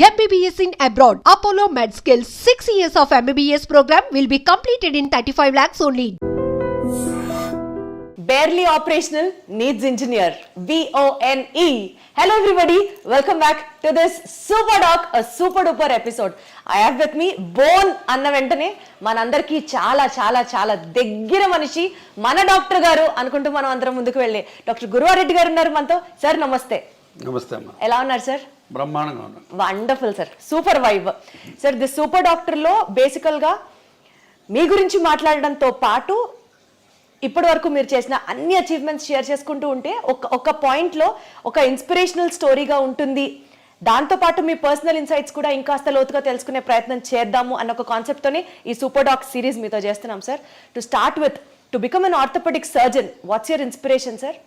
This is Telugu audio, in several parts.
MBBS in abroad. Apollo MedSkills 6 years of MBBS program will be completed in 35 lakhs only. Barely operational needs engineer, BONE. Hello everybody, welcome back to this super doc, a super duper episode. I have with me bone అన్న వెంటనే మనందరికీ చాలా చాలా చాలా దగ్గర మనిషి మన డాక్టర్ గారు అనుకుంటూ మనం అందరం ముందుకు వెళ్ళే డాక్టర్ గురువారెడ్డి గారు ఉన్నారు మనతో. సార్ నమస్తే. నమస్తే అమ్మా. ఎలా ఉన్నారు సార్? బ్రహ్మాండంగా ఉన్నాను. Wonderful sir, super vibe. Sir the super doctor లో బేసికల్ గా మీ గురించి మాట్లాడడంతో పాటు ఇప్పటి వరకు మీరు చేసిన అన్ని అచీవ్మెంట్స్ షేర్ చేసుకుంటూ ఉంటే ఒక పాయింట్లో ఒక ఇన్స్పిరేషనల్ స్టోరీగా ఉంటుంది. దాంతోపాటు మీ పర్సనల్ ఇన్సైట్స్ కూడా ఇంకాస్త లోతుగా తెలుసుకునే ప్రయత్నం చేద్దాము అన్న ఒక కాన్సెప్ట్తోనే ఈ సూపర్ డాక్ సిరీస్ మీతో చేస్తున్నాం sir. To start with, to become an orthopaedic surgeon, what's your inspiration sir?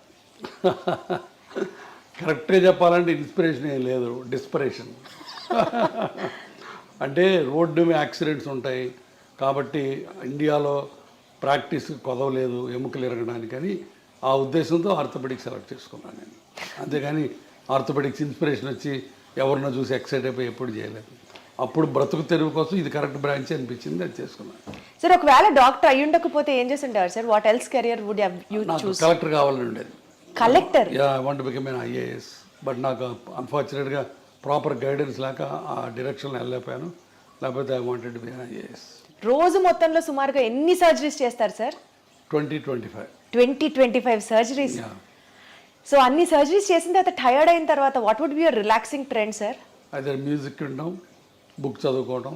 కరెక్ట్గా చెప్పాలంటే ఇన్స్పిరేషన్ ఏం లేదు, డిస్పరేషన్. అంటే రోడ్డు మీద యాక్సిడెంట్స్ ఉంటాయి కాబట్టి ఇండియాలో ప్రాక్టీస్ కొదవలేదు ఎముకలు ఎరగడానికి అని ఆ ఉద్దేశంతో ఆర్థోపెడిక్స్ సెలెక్ట్ చేసుకున్నాను నేను. అంతేగాని ఆర్థోపెడిక్స్ ఇన్స్పిరేషన్ వచ్చి ఎవరినో చూసి ఎక్సైట్ అయిపోయి ఎప్పుడు చేయలేదు. అప్పుడు బ్రతుకు తెరువు కోసం ఇది కరెక్ట్ బ్రాంచ్ అనిపించింది, అది చేసుకున్నాను. సార్ ఒకవేళ డాక్టర్ అయ్యి ఉండకపోతే ఏం చేసి ఉంటారు sir? What else career would you choose? Collector కావాలని ఉండేది. Collector? I want to become an IAS. But నాకు అన్ఫార్చునేట్గా ప్రాపర్ గైడెన్స్ లేక ఆ డైరెక్షన్లో వెళ్ళలేకపోయాను. లేకపోతే I wanted to be an IAS. రోజు మొత్తంలో సుమారుగా ఎన్ని సర్జరీస్ చేస్తారు సార్? 20-25 సర్జరీస్. సో అన్ని సర్జరీస్ చేసిన తర్వాత టైర్డ్ అయిన తర్వాత what would be your relaxing trend sir? అదే మ్యూజిక్ వినడం, బుక్ చదువుకోవడం,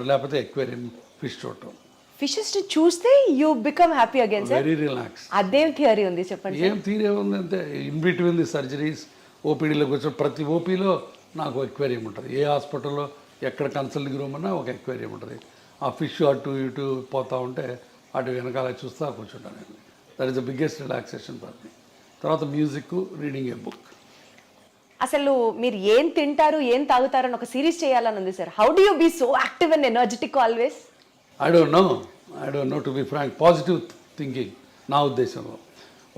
లేకపోతే ఎక్వేరియం ఫిష్ చూడటం. ఫిషెస్ చూస్తే you become happy again sir? Very relax. అదేం థియరీ ఉంది చెప్పండి? ఏం థియరీ ఉంది అంటే ఇన్ బిట్వీన్ ది సర్జరీస్ ఓపీడీలోకి వచ్చిన ప్రతి ఓపీలో నాకు ఎక్వేరియం ఉంటుంది. ఏ హాస్పిటల్లో ఎక్కడ కన్సల్టింగ్ రూమ్ అన్నా ఒక ఎక్వేరియం ఉంటుంది. ఆ ఫిష్ అటు ఇటు పోతూ ఉంటే అటు వెనకాల చూస్తా కూర్చుంటాను నేను. That is the biggest relaxation for me. తర్వాత మ్యూజిక్, రీడింగ్ ఏ బుక్. అసలు మీరు ఏం తింటారు, ఏం తాగుతారు అని ఒక సిరీస్ చేయాలని ఉంది sir. How do you be so active and energetic always? I don't know to be frank. Positive thinking నా ఉద్దేశంలో.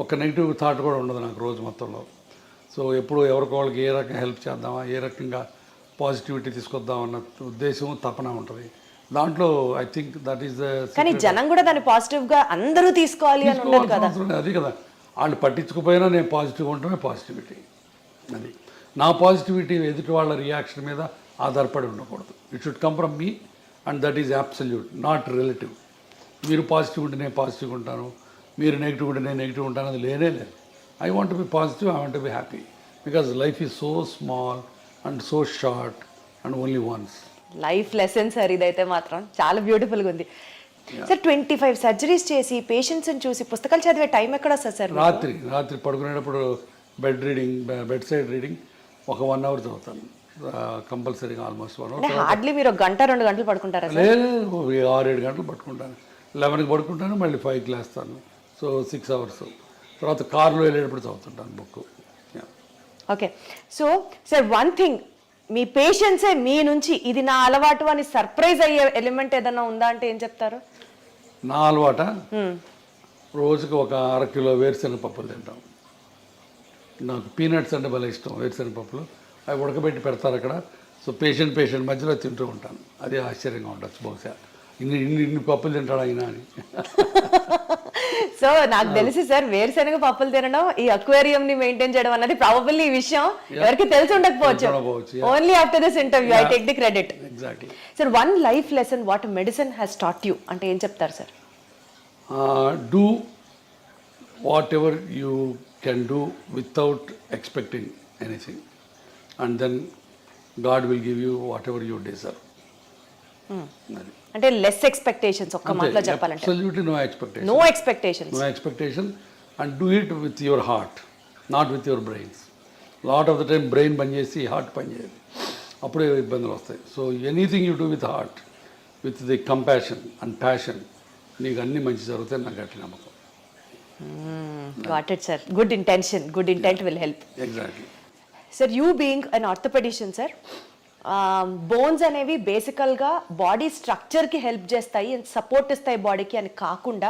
ఒక నెగిటివ్ థాట్ కూడా ఉండదు నాకు రోజు మొత్తంలో. సో ఎప్పుడు ఎవరికి వాళ్ళకి ఏ రకంగా హెల్ప్ చేద్దామా, ఏ రకంగా పాజిటివిటీ తీసుకొద్దామన్న ఉద్దేశం, తపన ఉంటుంది దాంట్లో. I think that is the. కానీ జనం కూడా దాన్ని పాజిటివ్గా అందరూ తీసుకోవాలి అని ఉండదు కదా. అది కదా, వాళ్ళు పట్టించుకుపోయినా నేను పాజిటివ్గా ఉండటమే పాజిటివిటీ. అది నా పాజిటివిటీ ఎదుటి వాళ్ళ రియాక్షన్ మీద ఆధారపడి ఉండకూడదు. It should come from me and that is absolute, not relative. మీరు పాజిటివ్ ఉంటే నేను పాజిటివ్గా ఉంటాను, మీరు నెగిటివ్ ఉంటే నేను నెగిటివ్ ఉంటాను, అది లేనే లేదు. I want to be positive, I want to be happy, because life is so small and so short and only once. Life lesson sir ఇదైతే మాత్రం చాలా బ్యూటిఫుల్గా ఉంది సార్. 25 సర్జరీస్ చేసి పేషెంట్స్ని చూసి పుస్తకాలు చదివే టైం ఎక్కడ వస్తుంది సార్? రాత్రి పడుకునేటప్పుడు బెడ్ సైడ్ రీడింగ్ ఒక 1 hour చదువుతాను కంపల్సరీగా. Almost 1 hour. హార్డ్లీ మీరు 1-2 గంటలు పడుకుంటారా? లేదు, 6-7 గంటలు పట్టుకుంటాను. 11కి పడుకుంటాను, మళ్ళీ 5కి లేస్తాను. So 6 hours. తర్వాత కార్లో వెళ్ళేటప్పుడు చదువుతుంటాను book. Okay. So sir one thing, మీ పేషెంట్సే మీ నుంచి ఇది నా అలవాటు అని సర్ప్రైజ్ అయ్యే ఎలిమెంట్ ఏదన్నా ఉందా అంటే ఏం చెప్తారు? నా అలవాట, రోజుకి ఒక 1/2 కిలో వేరుశనగ పప్పులు తింటాం. నాకు పీనట్స్ అంటే భలే ఇష్టం. వేరుశనగ పప్పులు అవి ఉడకబెట్టి పెడతారు అక్కడ. సో పేషెంట్ మధ్యలో తింటూ ఉంటాను. అది ఆశ్చర్యంగా ఉండొచ్చు, బహుశా ఇన్ని పప్పులు తింటాడు అయినా అని. సో నాకు తెలిసి సార్ వేరుశనగ పప్పులు తినడం, ఈ అక్వేరియం ని మెయింటైన్ చేయడం అన్నది ప్రాబబ్లీ ఈ విషయం ఎవరికి తెలిసి ఉండకపోవచ్చు. Only after this interview I take the credit. Exactly. Sir one life lesson what medicine has taught you అంటే ఏం చెప్తారు sir? Do whatever you can do without expecting anything and then God will give you whatever you deserve. అంటే లెస్ ఎక్స్పెక్టేషన్స్, ఒక్క మాటలో చెప్పాలంటే absolutely no expectation and do it with your heart, not with your brains. Lot of the time brain పనిచేసి హార్ట్ పనిచేయదు, అప్పుడే ఇబ్బందులు వస్తాయి. So anything you do with heart, with the compassion and passion, నీకు అన్ని మంచి జరుగుతాయి, నాకు గట్టి నమ్మకం. Got it sir. Good intent will help. Exactly. Sir you being an orthopaedician sir, bones అనేవి బేసికల్గా బాడీ స్ట్రక్చర్కి హెల్ప్ చేస్తాయి అండ్ సపోర్ట్ ఇస్తాయి బాడీకి అని కాకుండా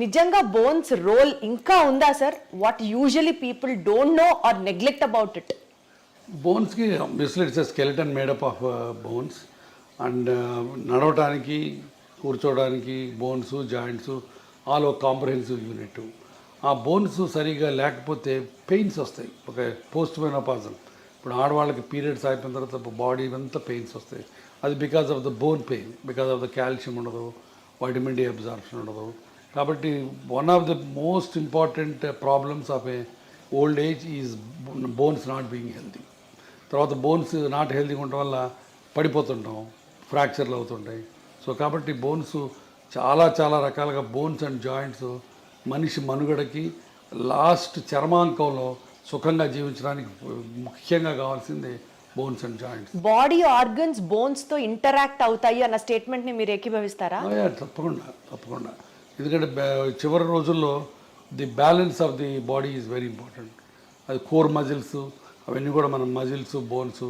నిజంగా బోన్స్ రోల్ ఇంకా ఉందా sir? What usually people don't know or neglect about it? బోన్స్కి basically it's skeleton made up of bones and నడవటానికి కూర్చోవడానికి బోన్స్ జాయింట్స్ ఆల్ ఒక కాంప్రహెన్సివ్ యూనిట్. ఆ బోన్స్ సరిగా లేకపోతే పెయిన్స్ వస్తాయి. ఒక పోస్ట్ మెనోపాజల్ ఇప్పుడు ఆడవాళ్ళకి పీరియడ్స్ అయిపోయిన తర్వాత బాడీ అంతా పెయిన్స్ వస్తాయి. అది because of the bone pain, because of the calcium ఉండదు, వైటమిన్ డి అబ్జార్ప్షన్ ఉండదు. కాబట్టి one of the most important problems of A old age is bones not being healthy. తర్వాత బోన్స్ నాట్ హెల్తీగా ఉండటం వల్ల పడిపోతుంటాం, ఫ్రాక్చర్లు అవుతుంటాయి. సో కాబట్టి బోన్స్ చాలా చాలా రకాలుగా బోన్స్ అండ్ జాయింట్స్ మనిషి మనుగడకి లాస్ట్ చర్మాంకంలో సుఖంగా జీవించడానికి ముఖ్యంగా కావాల్సింది bones and joints. Body organs bones తో ఇంటరాక్ట్ అవుతాయి అన్న స్టేట్మెంట్ ని మీరు ఏకీభవిస్తారా? తప్పకుండా. ఎందుకంటే చివరి రోజుల్లో the balance of the body is very important. అది కోర్ మజిల్స్ అవన్నీ కూడా మన మజిల్స్ బోన్స్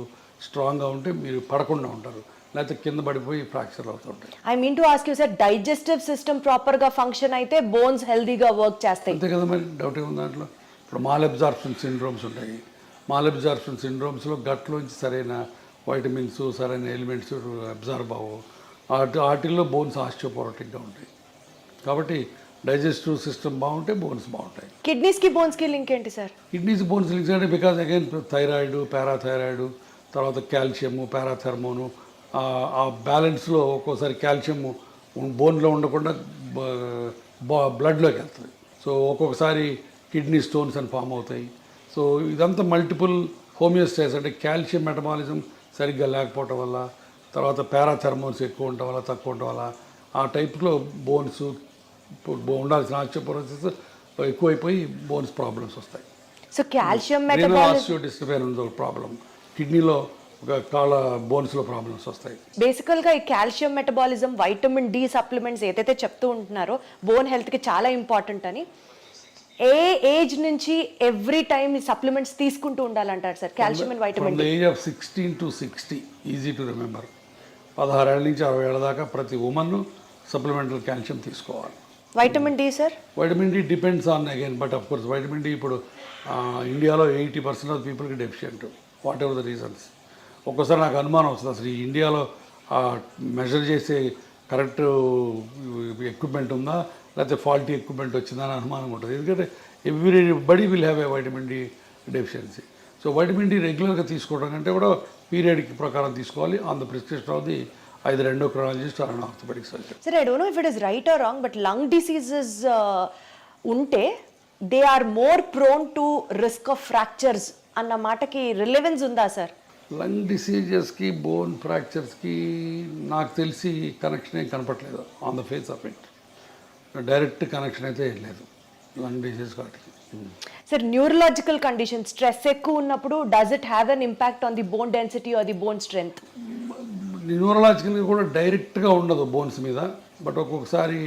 స్ట్రాంగ్గా ఉంటే మీరు పడకుండా ఉంటారు, లేకపోతే కింద పడిపోయి ఫ్రాక్చర్ అవుతుంటాయి. I mean to ask you sir, digestive system ప్రాపర్గా ఫంక్షన్ అయితే బోన్స్ హెల్దీగా వర్క్ చేస్తాయి. అంతే కదా, మరి డౌట్ ఏముంది దాంట్లో. ఇప్పుడు మాల్ అబ్జార్ప్షన్ సిండ్రోమ్స్ ఉంటాయి. మాల్ అబ్జార్ప్షన్ సిండ్రోమ్స్లో గట్లోంచి సరైన వైటమిన్స్ సరైన ఎలిమెంట్స్ అబ్జార్బ్ అవ్వవు. వాటిల్లో బోన్స్ ఆస్టియోపోరోటిక్గా ఉంటాయి. కాబట్టి డైజెస్టివ్ సిస్టమ్ బాగుంటే బోన్స్ బాగుంటాయి. కిడ్నీస్కి బోన్స్కి లింక్ ఏంటి సార్? కిడ్నీస్ బోన్స్ లింక్స్ అంటే బికాజ్ అగైన్ థైరాయిడ్, పారాథైరాయిడ్, తర్వాత కాల్షియము, పారాథర్మోను, ఆ బ్యాలెన్స్లో ఒక్కోసారి కాల్షియం బోన్లో ఉండకుండా బ్లడ్లోకి వెళ్తుంది. సో ఒక్కొక్కసారి కిడ్నీ స్టోన్స్ అని ఫామ్ అవుతాయి. సో ఇదంతా మల్టిపుల్ హోమియోస్టాసిస్ అంటే కాల్షియం మెటబాలిజం సరిగ్గా లేకపోవటం వల్ల, తర్వాత పారాథర్మోన్స్ ఎక్కువ ఉండటం వల్ల తక్కువ ఉండటం వల్ల ఆ టైప్లో బోన్స్ ఉండాల్సిన ఆస్టియోపోరోసిస్ ఎక్కువైపోయి బోన్స్ ప్రాబ్లమ్స్ వస్తాయి. సో కాల్షియం మెటబాలిజం డిస్టర్బెన్స్ ఒక ప్రాబ్లం, కిడ్నీలో ఒక కాళ్ళ బోన్స్లో ప్రాబ్లమ్స్ వస్తాయి. బేసికల్గా ఈ calcium metabolism, vitamin D supplements ఏదైతే చెప్తూ ఉంటున్నారో బోన్ హెల్త్కి చాలా ఇంపార్టెంట్ అని, ఏ ఏజ్ నుంచి ఎవ్రీ టైం ఈ సప్లిమెంట్స్ తీసుకుంటూ ఉండాలంటారు sir calcium and vitamin D? Age of 16 to 60 easy to remember. 16 ఏళ్ళ నుంచి 60 ఏళ్ళ దాకా ప్రతి ఉమెన్ సప్లిమెంటల్ కాల్షియం తీసుకోవాలి. Vitamin D sir? Vitamin D depends on again, but of course vitamin D ఇప్పుడు ఇండియాలో 80% ఆఫ్ పీపుల్కి deficient, whatever the reasons. ఒక్కోసారి నాకు అనుమానం వస్తుంది, అసలు ఈ ఇండియాలో మెజర్ చేసే కరెక్ట్ ఎక్విప్మెంట్ ఉందా లేకపోతే ఫాల్టీ ఎక్విప్మెంట్ వచ్చిందా అని అనుమానం ఉంటుంది. ఎందుకంటే everybody will have a vitamin D deficiency. So vitamin D రెగ్యులర్గా తీసుకోవడం కంటే కూడా పీరియడిక్ ప్రకారం తీసుకోవాలి on the prescription of the either endocrinologist or an orthopedic surgeon. Sir, I don't know if it is right or wrong, but lung diseases unte they are more prone to risk of fractures anna mataki relevance unda sir? Lung డిసీజెస్కి బోన్ ఫ్రాక్చర్స్కి నాకు తెలిసి కనెక్షన్ ఏం కనపట్లేదు on the face of it. Direct connection అయితే ఏం లేదు లంగ్ డిసీజ్ వాటికి. సార్, న్యూరలాజికల్ కండిషన్ స్ట్రెస్ ఎక్కువ ఉన్నప్పుడు does it have an impact on the bone density or the bone strength? న్యూరలాజికల్గా కూడా డైరెక్ట్గా ఉండదు బోన్స్ మీద, బట్ ఒక్కొక్కసారి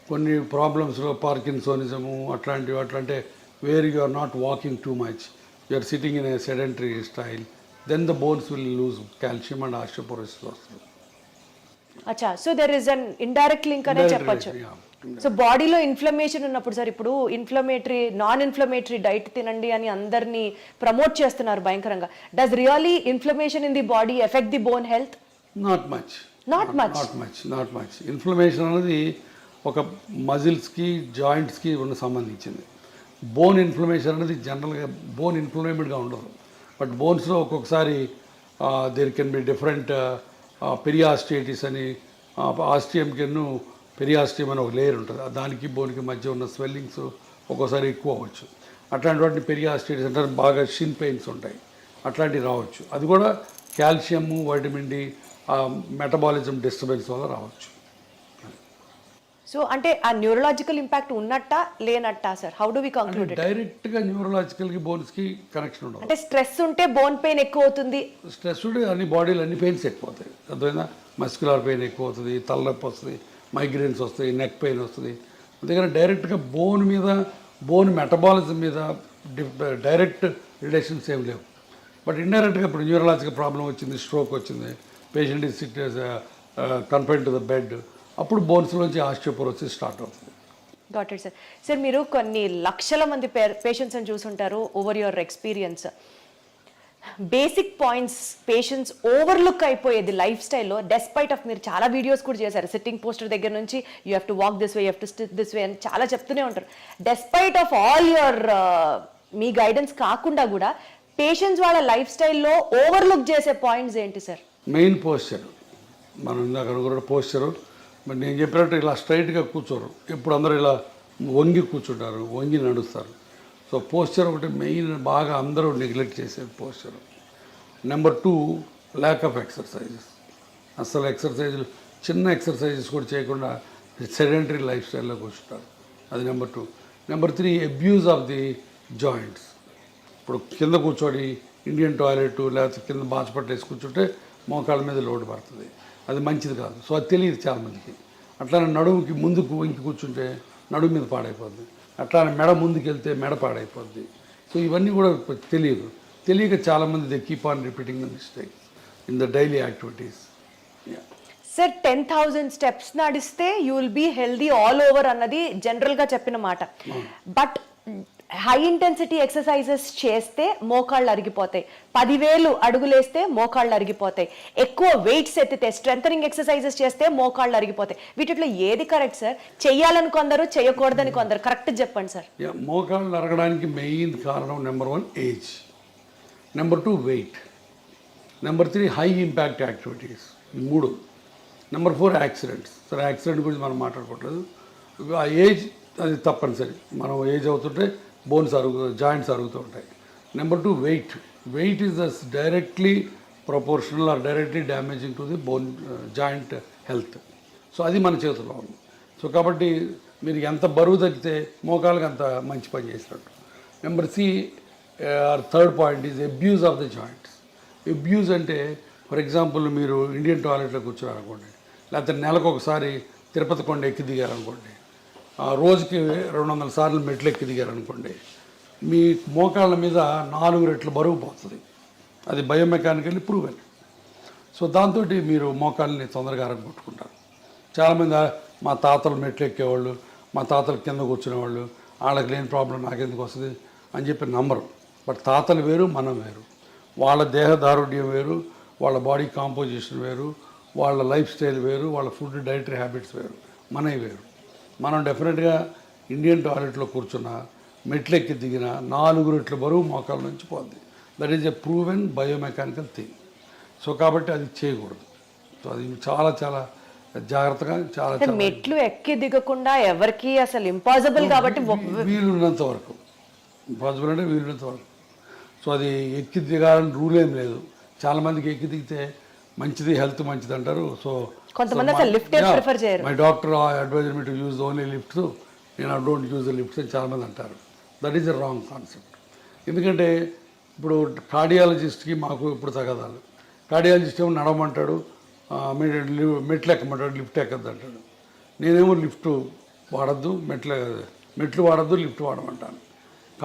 కొన్ని ప్రాబ్లమ్స్లో పార్కిన్సోనిజము అట్లాంటివి అట్లంటే where you are not walking too much, you are sitting in a sedentary style, then the bones will lose calcium and osteoporosis వస్తుంది. అచ్చా, so there is an indirect link అనే చెప్పొచ్చు. సో బాడీలో ఇన్ఫ్లమేషన్ ఉన్నప్పుడు సార్, ఇప్పుడు నాన్ ఇన్ఫ్లమేటరీ డైట్ తినండి అని అందరినీ ప్రమోట్ చేస్తున్నారు భయంకరంగా. Does really inflammation in the body effect the bone health? Not much. Inflammation అనేది ఒక మజిల్స్కి జాయింట్స్కి ఉన్న సంబంధించింది. బోన్ ఇన్ఫ్లమేషన్ అనేది జనరల్గా బోన్ ఇన్ఫ్లమేటెడ్గా ఉండదు, బట్ బోన్స్లో ఒక్కొక్కసారి దేర్ కెన్ బి డిఫరెంట్ పెరియాస్టిటిస్ అని, ఆస్టియంకెన్ను పెరియాస్టియం అని ఒక లేయర్ ఉంటుంది, దానికి బోన్కి మధ్య ఉన్న స్వెల్లింగ్స్ ఒక్కోసారి ఎక్కువ అవ్వచ్చు. అట్లాంటి వాటిని పెరియాస్టిటిస్ అంటే బాగా షిన్ పెయిన్స్ ఉంటాయి, అట్లాంటివి రావచ్చు. అది కూడా calcium vitamin D metabolism disturbance వల్ల రావచ్చు. సో అంటే ఆ న్యూరలాజికల్ ఇంపాక్ట్ ఉన్నట్టా లేనట్టా sir? How do we conclude it? డైరెక్ట్గా న్యూరలాజికల్కి బోన్స్కి కనెక్షన్ ఉండదు. అంటే స్ట్రెస్ ఉంటే బోన్ పెయిన్ ఎక్కువ అవుతుంది. స్ట్రెస్ ఉంటే అన్ని బాడీలో అన్ని పెయిన్స్ ఎక్కువ అవుతాయి. అర్థమైందా? మస్క్యులర్ పెయిన్ ఎక్కువ అవుతుంది, తలనొప్పి వస్తుంది, మైగ్రేన్స్ వస్తాయి, నెక్ పెయిన్ వస్తుంది. అందుకని డైరెక్ట్గా బోన్ మీద బోన్ మెటబాలిజం మీద డైరెక్ట్ రిలేషన్స్ ఏం లేవు. బట్ ఇండైరెక్ట్గా ఇప్పుడు న్యూరలాజికల్ ప్రాబ్లం వచ్చింది, స్ట్రోక్ వచ్చింది, patient is SIT confined to the bed, అప్పుడు బోన్స్లోంచి ఆస్టియోపోరోసిస్ స్టార్ట్ అవుతుంది. Got it sir. సార్, మీరు కొన్ని లక్షల మంది పేషెంట్స్ని చూసుంటారు over your experience. Basic points patients overlook అయిపోయేది లైఫ్ స్టైల్లో, డెస్పైట్ ఆఫ్ మీరు చాలా వీడియోస్ కూడా చేశారు, సిట్టింగ్ పోస్టర్ దగ్గర నుంచి you have to walk this way, you have to SIT this way అని చాలా చెప్తూనే ఉంటారు. Despite of all your me guidance కాకుండా కూడా పేషెంట్స్ వాళ్ళ లైఫ్ స్టైల్లో ఓవర్లుక్ చేసే పాయింట్స్ ఏంటి సార్? మెయిన్ పోస్చర్, మనం ఇందాక అనుకున్న పోస్చరు. మరి నేను చెప్పినట్టు ఇలా స్ట్రైట్గా కూర్చోరు, ఎప్పుడు అందరూ ఇలా వంగి కూర్చుంటారు, వంగి నడుస్తారు. సో పోస్చర్ ఒకటి మెయిన్, బాగా అందరూ నెగ్లెక్ట్ చేసేది posture. Number 2, lack of exercises. అసలు ఎక్సర్సైజులు, చిన్న ఎక్సర్సైజెస్ కూడా చేయకుండా సెడెంటరీ లైఫ్ స్టైల్లో కూర్చుంటారు. అది number 2. Number 3, abuse of the joints. ఇప్పుడు కింద కూర్చోడి ఇండియన్ టాయిలెట్ లేకపోతే కింద బాచపట్టు వేసి కూర్చుంటే మోకాళ్ళ మీద లోటు పడుతుంది, అది మంచిది కాదు. సో అది తెలియదు చాలామందికి. అట్లానే నడుముకి ముందుకు వంకి కూర్చుంటే నడుము మీద పాడైపోద్ది, అట్లానే మెడ ముందుకు వెళ్తే మెడ పాడైపోద్ది. సో ఇవన్నీ కూడా తెలియదు. తెలియక చాలామంది they keep on repeating the mistake in the daily activities. Sir 10,000 steps నడిస్తే you will be healthy all over అన్నది జనరల్గా చెప్పిన మాట. బట్ హై ఇంటెన్సిటీ ఎక్సర్సైజెస్ చేస్తే మోకాళ్ళు అరిగిపోతాయి, 10,000 అడుగులేస్తే మోకాళ్ళు అరిగిపోతాయి, ఎక్కువ వెయిట్స్ ఎత్తితే స్ట్రెంథనింగ్ ఎక్సర్సైజెస్ చేస్తే మోకాళ్ళు అరిగిపోతాయి. వీటిలో ఏది కరెక్ట్ సార్? చెయ్యాలని కొందరు, చేయకూడదని కొందరు, కరెక్ట్ చెప్పండి సార్. మోకాళ్ళు అరగడానికి మెయిన్ కారణం number 1 age, number 2 weight, number 3 high impact activities, 3. Number 4 accidents. సరే యాక్సిడెంట్ గురించి మనం మాట్లాడుకోవట్లేదు, ఆ ఏజ్ అది తప్పనిసరి. మనం ఏజ్ అవుతుంటే బోన్స్ జాయింట్స్ అరుగుతూ ఉంటాయి. Number 2 weight. Weight is directly proportional or directly damaging to the bone joint health. So అది మన చేతుల్లో ఉంది. సో కాబట్టి మీరు ఎంత బరువు తగ్గితే మోకాళ్ళకి అంత మంచి పని చేసినట్టు. Number 3 point is abuse of the joints. Abuse అంటే ఫర్ ఎగ్జాంపుల్ మీరు ఇండియన్ టాయిలెట్లో కూర్చున్నారనుకోండి, లేకపోతే నెలకు ఒకసారి తిరుపతి కొండ ఎక్కి దిగారనుకోండి, రోజుకి 200 సార్లు మెట్లు ఎక్కి దిగారనుకోండి, మీ మోకాళ్ళ మీద 4 రెట్లు బరువు పోతుంది. అది బయోమెకానికల్లీ ప్రూవెన్. సో దాంతో మీరు మోకాళ్ళని తొందరగా అరగొట్టుకుంటారు. చాలామంది మా తాతలు మెట్లు ఎక్కేవాళ్ళు, మా తాతలు కింద కూర్చునేవాళ్ళు, వాళ్ళకి లేని ప్రాబ్లం నాకెందుకు వస్తుంది అని చెప్పి నమ్మరు. బట్ తాతలు వేరు, మనం వేరు. వాళ్ళ దేహదారుఢ్యం వేరు, వాళ్ళ బాడీ కాంపోజిషన్ వేరు, వాళ్ళ లైఫ్ స్టైల్ వేరు, వాళ్ళ ఫుడ్ డైటరీ హ్యాబిట్స్ వేరు, మనవి వేరు. మనం డెఫినెట్గా ఇండియన్ టాయిలెట్లో కూర్చున్న మెట్లెక్కి దిగిన 4 రెట్ల బరువు మోకాళ్ళ నుంచి పోద్ది. That is a proven biomechanical thing. So కాబట్టి అది చేయకూడదు. సో అది చాలా చాలా జాగ్రత్తగా చాలా మెట్లు ఎక్కి దిగకుండా ఎవరికి అసలు ఇంపాసిబుల్ కాబట్టి వీలున్నంత వరకు, ఇంపాసిబుల్ అంటే వీలున్నంత వరకు. సో అది ఎక్కి దిగాలని రూల్ ఏం లేదు. చాలామందికి ఎక్కి దిగితే మంచిది, హెల్త్ మంచిది అంటారు. సో కొంతమంది అసలు లిఫ్ట్ ప్రిఫర్ చేయరు. My doctor advisor me to use only lifts, నేను డోంట్ యూజ్ ద లిఫ్ట్స్ అని చాలామంది అంటారు. That is a wrong concept. ఎందుకంటే ఇప్పుడు కార్డియాలజిస్ట్కి మాకు ఇప్పుడు తగదాలు. కార్డియాలజిస్ట్ ఏమో నడవమంటాడు, మెట్లు ఎక్కమంటాడు, లిఫ్ట్ ఎక్కద్దు అంటాడు. నేనేమో లిఫ్ట్ వాడద్దు, మెట్లు వాడద్దు, లిఫ్ట్ వాడమంటాను.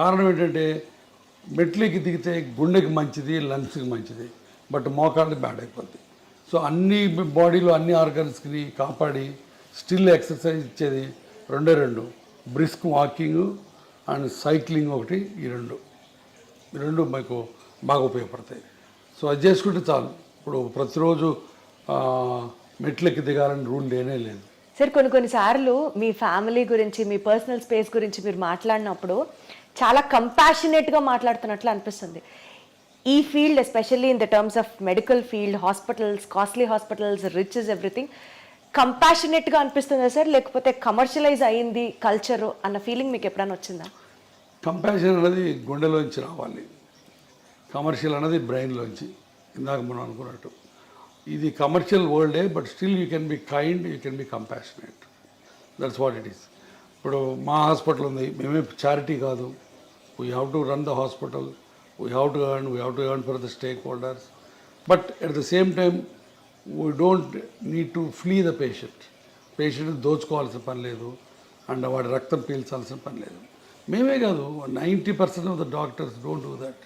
కారణం ఏంటంటే మెట్లు ఎక్కి దిగితే గుండెకి మంచిది, లంగ్స్కి మంచిది, బట్ మోకాళ్ళు బ్యాడ్ అయిపోద్ది. సో అన్ని బాడీలో అన్ని ఆర్గన్స్ని కాపాడి స్టిల్ ఎక్సర్సైజ్ ఇచ్చేది 2 బ్రిస్క్ వాకింగ్ అండ్ సైక్లింగ్ ఒకటి. ఈ రెండు మీకు బాగా ఉపయోగపడతాయి. సో అది చేసుకుంటే చాలు. ఇప్పుడు ప్రతిరోజు మెట్లెక్కి దిగాలని రూల్ లేనే లేదు. సార్ కొన్నిసార్లు మీ ఫ్యామిలీ గురించి, మీ పర్సనల్ స్పేస్ గురించి మీరు మాట్లాడినప్పుడు చాలా కంపాషనేట్గా మాట్లాడుతున్నట్లు అనిపిస్తుంది. ఈ field especially in the terms of medical field, hospitals, costly hospitals, rich is everything, కంపాషనేట్గా అనిపిస్తుందా సార్, లేకపోతే కమర్షియలైజ్ అయ్యింది కల్చరు అన్న ఫీలింగ్ మీకు ఎప్పుడైనా వచ్చిందా? కంపాషన్ అనేది గుండెలోంచి రావాలి, కమర్షియల్ అనేది బ్రెయిన్లోంచి. ఇందాక మనం అనుకున్నట్టు ఇది కమర్షియల్ వరల్డే, but still you can be kind, you can be compassionate. That's what it is. ఇప్పుడు మా హాస్పిటల్ ఉంది, మేమే చారిటీ కాదు. We have to run the hospital, we have to earn for the stakeholders, but at the same time we don't need to flee the patient దోచుకోవాల్సిన పని లేదు, అండ్ వాడి రక్తం పీల్చాల్సిన పని లేదు. మేమే కాదు, 90% of the doctors don't do that.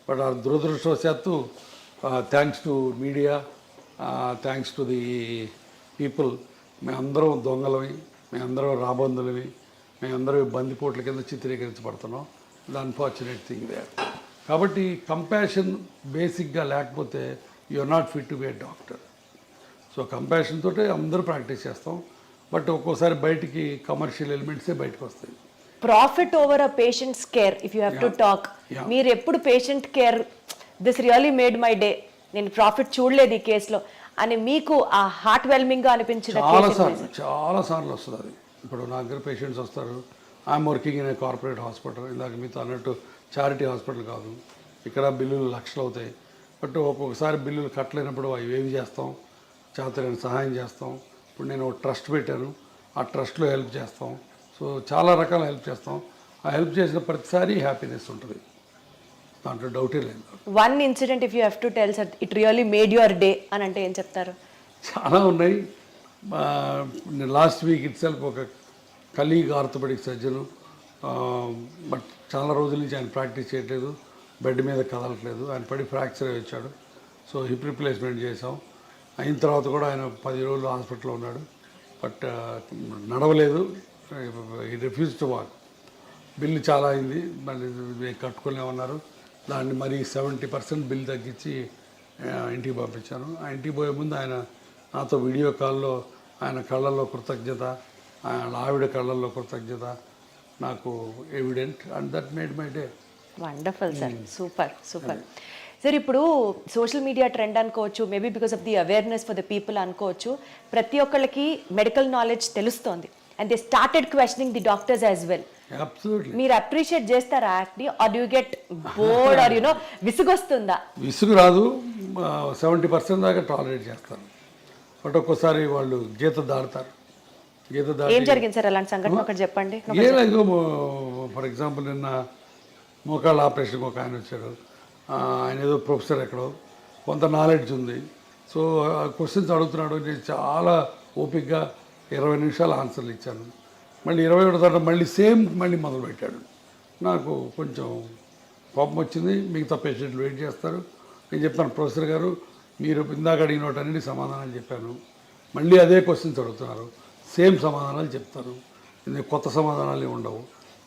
But ఆ దురదృష్టవశాత్తు thanks to media, thanks to the people, మేమందరం దొంగలవి, మేమందరం రాబందులవి, మేమందరం బందిపోట్ల కింద చిత్రీకరించబడుతున్నాం. ద అన్ఫార్చునేట్ థింగ్ దే. కాబట్టి కంపాషన్ బేసిక్గా లేకపోతే you are not fit to be a doctor. So compassion తోటే అందరూ ప్రాక్టీస్ చేస్తాం, బట్ ఒక్కోసారి బయటికి కమర్షియల్ ఎలిమెంట్సే బయటకు వస్తాయి. Profit over a patients care if you have to talk, మీరు ఎప్పుడు patient care this really made my day, నేను ప్రాఫిట్ చూడలేదు ఈ కేసులో అని మీకు ఆ హార్ట్ వెల్మింగ్ గా అనిపించిన చాలా సార్లు వస్తుంది అది. ఇప్పుడు నా దగ్గర పేషెంట్స్ వస్తారు, I'm working in a corporate hospital, ఇందాక మీతో అన్నట్టు చారిటీ హాస్పిటల్ కాదు, ఇక్కడ బిల్లులు లక్షలు అవుతాయి, బట్ ఒక్కొక్కసారి బిల్లులు కట్టలేనప్పుడు అవి ఏవి చేస్తాం, చేతనైన సహాయం చేస్తాం. ఇప్పుడు నేను ట్రస్ట్ పెట్టాను, ఆ ట్రస్ట్లో హెల్ప్ చేస్తాం. సో చాలా రకాల హెల్ప్ చేస్తాం. ఆ హెల్ప్ చేసిన ప్రతిసారి హ్యాపీనెస్ ఉంటుంది, దాంట్లో డౌటే లేదు. One incident if you have to tell sir it really made your day అని అంటే ఏం చెప్తారు? చాలా ఉన్నాయి. లాస్ట్ వీక్ ఇట్ సెల్ఫ్ ఒక కలీగ్ ఆర్థోపెడిక్ సర్జను, బట్ చాలా రోజుల నుంచి ఆయన ప్రాక్టీస్ చేయట్లేదు, బెడ్ మీద కదలట్లేదు, ఆయన పడి ఫ్రాక్చర్ అయి వచ్చాడు. సో హిప్ రిప్లేస్మెంట్ చేసాం. అయిన తర్వాత కూడా ఆయన 10 రోజులు హాస్పిటల్లో ఉన్నాడు, బట్ నడవలేదు, ఈ రిఫ్యూజ్ టు వాక్. బిల్లు చాలా అయింది, మళ్ళీ కట్టుకోలేమన్నారు. దాన్ని మరి 70% బిల్ తగ్గించి ఇంటికి పంపించాను. ఆ ఇంటికి పోయే ముందు ఆయన నాతో వీడియో కాల్లో ఆయన కళ్ళల్లో కృతజ్ఞత, ఆయన ఆవిడ కళ్ళల్లో కృతజ్ఞత నాకు evident, and that made my day. Wonderful sir, super super sir. ఇప్పుడు సోషల్ మీడియా ట్రెండ్ అనుకోవచ్చు, maybe because of the awareness for the people అనుకోవచ్చు, ప్రతి ఒక్కళ్ళకి మెడికల్ నాలెడ్జ్ తెలుస్తోంది and they started questioning the doctors as well. మీరు అప్రిషియేట్ చేస్తారా యాక్ట్ని, or do get bored or you know విసుగొస్తుందా? విసుగు రాదు, 70% దాకా టాలరేట్ చేస్తాను, బట్ ఒక్కోసారి వాళ్ళు గీత దాడతారు. గీత దాటి ఏం జరిగింది సార్ అలాంటి సంఘటన ఒకటి చెప్పండి. ఏదో ఫర్ ఎగ్జాంపుల్ నిన్న మోకాళ్ళ ఆపరేషన్కి ఒక ఆయన వచ్చాడు, ఆయన ఏదో ప్రొఫెసర్ ఎక్కడో, కొంత నాలెడ్జ్ ఉంది. సో క్వశ్చన్స్ అడుగుతున్నాడు, నేను చాలా ఓపిక్గా 20 నిమిషాలు ఆన్సర్లు ఇచ్చాను. మళ్ళీ 21 తర్వాత మళ్ళీ మొదలుపెట్టాడు. నాకు కొంచెం కోపం వచ్చింది. మిగతా పేషెంట్లు వెయిట్ చేస్తారు. నేను చెప్పాను, ప్రొఫెసర్ గారు మీరు ఇందాక అడిగిన వాటన్నిటి సమాధానాలు చెప్పాను, మళ్ళీ అదే క్వశ్చన్స్ అడుగుతున్నారు, సేమ్ సమాధానాలు చెప్తారు, కొత్త సమాధానాలు ఉండవు.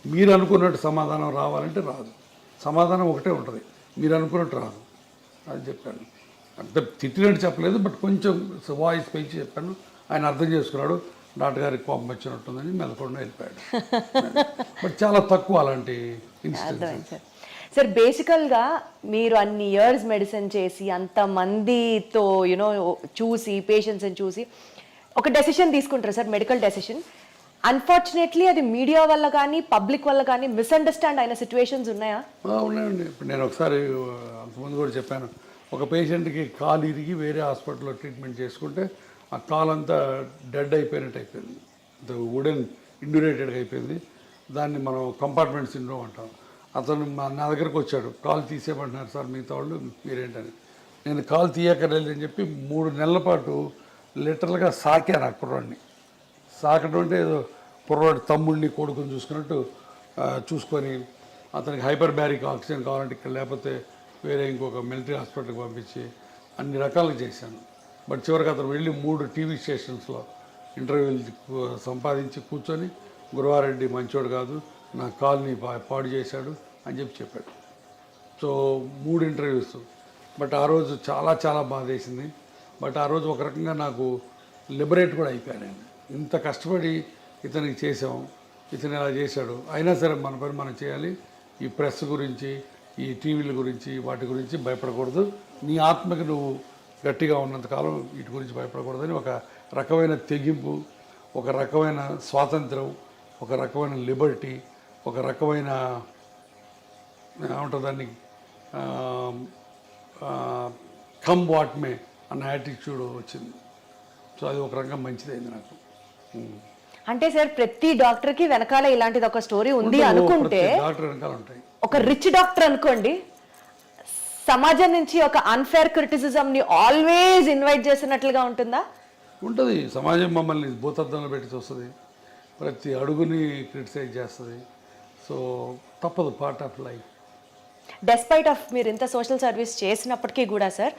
మీరు అనుకున్నట్టు సమాధానం రావాలంటే రాదు, సమాధానం ఒకటే ఉంటుంది, మీరు అనుకున్నట్టు రాదు అని చెప్పాను. అంత తిట్టినట్టు చెప్పలేదు, బట్ కొంచెం వాయిస్ పెంచి చెప్పాను. ఆయన అర్థం చేసుకున్నాడు, డాక్టర్ గారికి కోపం వచ్చినట్టుందని మెదకుండా వెళ్ళిపోయాడు. బట్ చాలా తక్కువ అలాంటి ఇన్సిడెంట్స్. సార్ బేసికల్గా మీరు అన్ని ఇయర్స్ మెడిసిన్ చేసి అంతమందితో యూనో చూసి పేషెంట్స్ని చూసి ఒక డెసిషన్ తీసుకుంటారు సార్, మెడికల్ డెసిషన్. అన్ఫార్చునేట్లీ అది మీడియా వల్ల కానీ పబ్లిక్ వల్ల కానీ మిస్అండర్స్టాండ్ అయిన సిచ్యువేషన్స్ ఉన్నాయా? ఉన్నాయండి. ఇప్పుడు నేను ఒకసారి అంతకుముందు కూడా చెప్పాను, ఒక పేషెంట్కి కాలు ఇరిగి వేరే హాస్పిటల్లో ట్రీట్మెంట్ చేసుకుంటే ఆ కాలు అంతా డెడ్ అయిపోయినట్టు అయిపోయింది, వుడెన్ ఇండ్యూరేటెడ్గా అయిపోయింది. దాన్ని మనం కంపార్ట్మెంట్ సిండ్రోమ్ అంటాం. అతను నా దగ్గరకు వచ్చాడు, కాలు తీసేయమంటున్నారు సార్ మిగతా వాళ్ళు, మీరేంటని. నేను కాలు తీయక్కర్లేదు అని చెప్పి 3 నెలల పాటు లిటరల్గా సాకాను ఆ కుర్రాడిని. సాకడం అంటే ఏదో కుర్రాడు తమ్ముడిని కొడుకుని చూసుకున్నట్టు చూసుకొని అతనికి హైపర్ బ్యారిక్ ఆక్సిజన్ కావాలంటే ఇక్కడ, లేకపోతే వేరే ఇంకొక మిలిటరీ హాస్పిటల్కి పంపించి అన్ని రకాలుగా చేశాను. బట్ చివరికి అతను వెళ్ళి 3 టీవీ స్టేషన్స్లో ఇంటర్వ్యూలు సంపాదించి కూర్చొని గురవారెడ్డి మంచోడు కాదు, నా కాల్ని పాడు చేశాడు అని చెప్పాడు. So 3 interviews. బట్ ఆ రోజు చాలా చాలా బాధేసింది. బట్ ఆ రోజు ఒక రకంగా నాకు లిబరేట్ కూడా అయిపోయానండి. ఇంత కష్టపడి ఇతనికి చేసాం, ఇతను ఇలా చేశాడు, అయినా సరే మన పని మనం చేయాలి. ఈ ప్రెస్ గురించి, ఈ టీవీల గురించి, వాటి గురించి భయపడకూడదు. నీ ఆత్మకి నువ్వు గట్టిగా ఉన్నంతకాలం వీటి గురించి భయపడకూడదని ఒక రకమైన తెగింపు, ఒక రకమైన స్వాతంత్రం, ఒక రకమైన లిబర్టీ, ఒక రకమైన ఏమంటుందాన్ని కమ్ వాట్ మే అన్న యాటిట్యూడ్ వచ్చింది. సో అది ఒక రకంగా మంచిదైంది నాకు. అంటే సార్ ప్రతి డాక్టర్కి వెనకాల ఇలాంటిది ఒక స్టోరీ ఉంది అనుకుంటే, డాక్టర్ వెనకాల ఉంటాయి. ఒక రిచ్ డాక్టర్ అనుకోండి, సమాజం నుంచి ఒక అన్ఫేర్ క్రిటిసిజం ని ఆల్వేస్ ఇన్వైట్ చేసినట్లుగా ఉంటుందా? ఉంటుంది. సమాజం మమ్మల్ని భూతద్దంలో పెట్టి చూస్తుంది, ప్రతి అడుగుని క్రిటిసైజ్ చేస్తుంది. సో తప్పదు, part of life. Despite of మీరు ఇంత సోషల్ సర్వీస్ చేసినప్పటికీ కూడా సార్,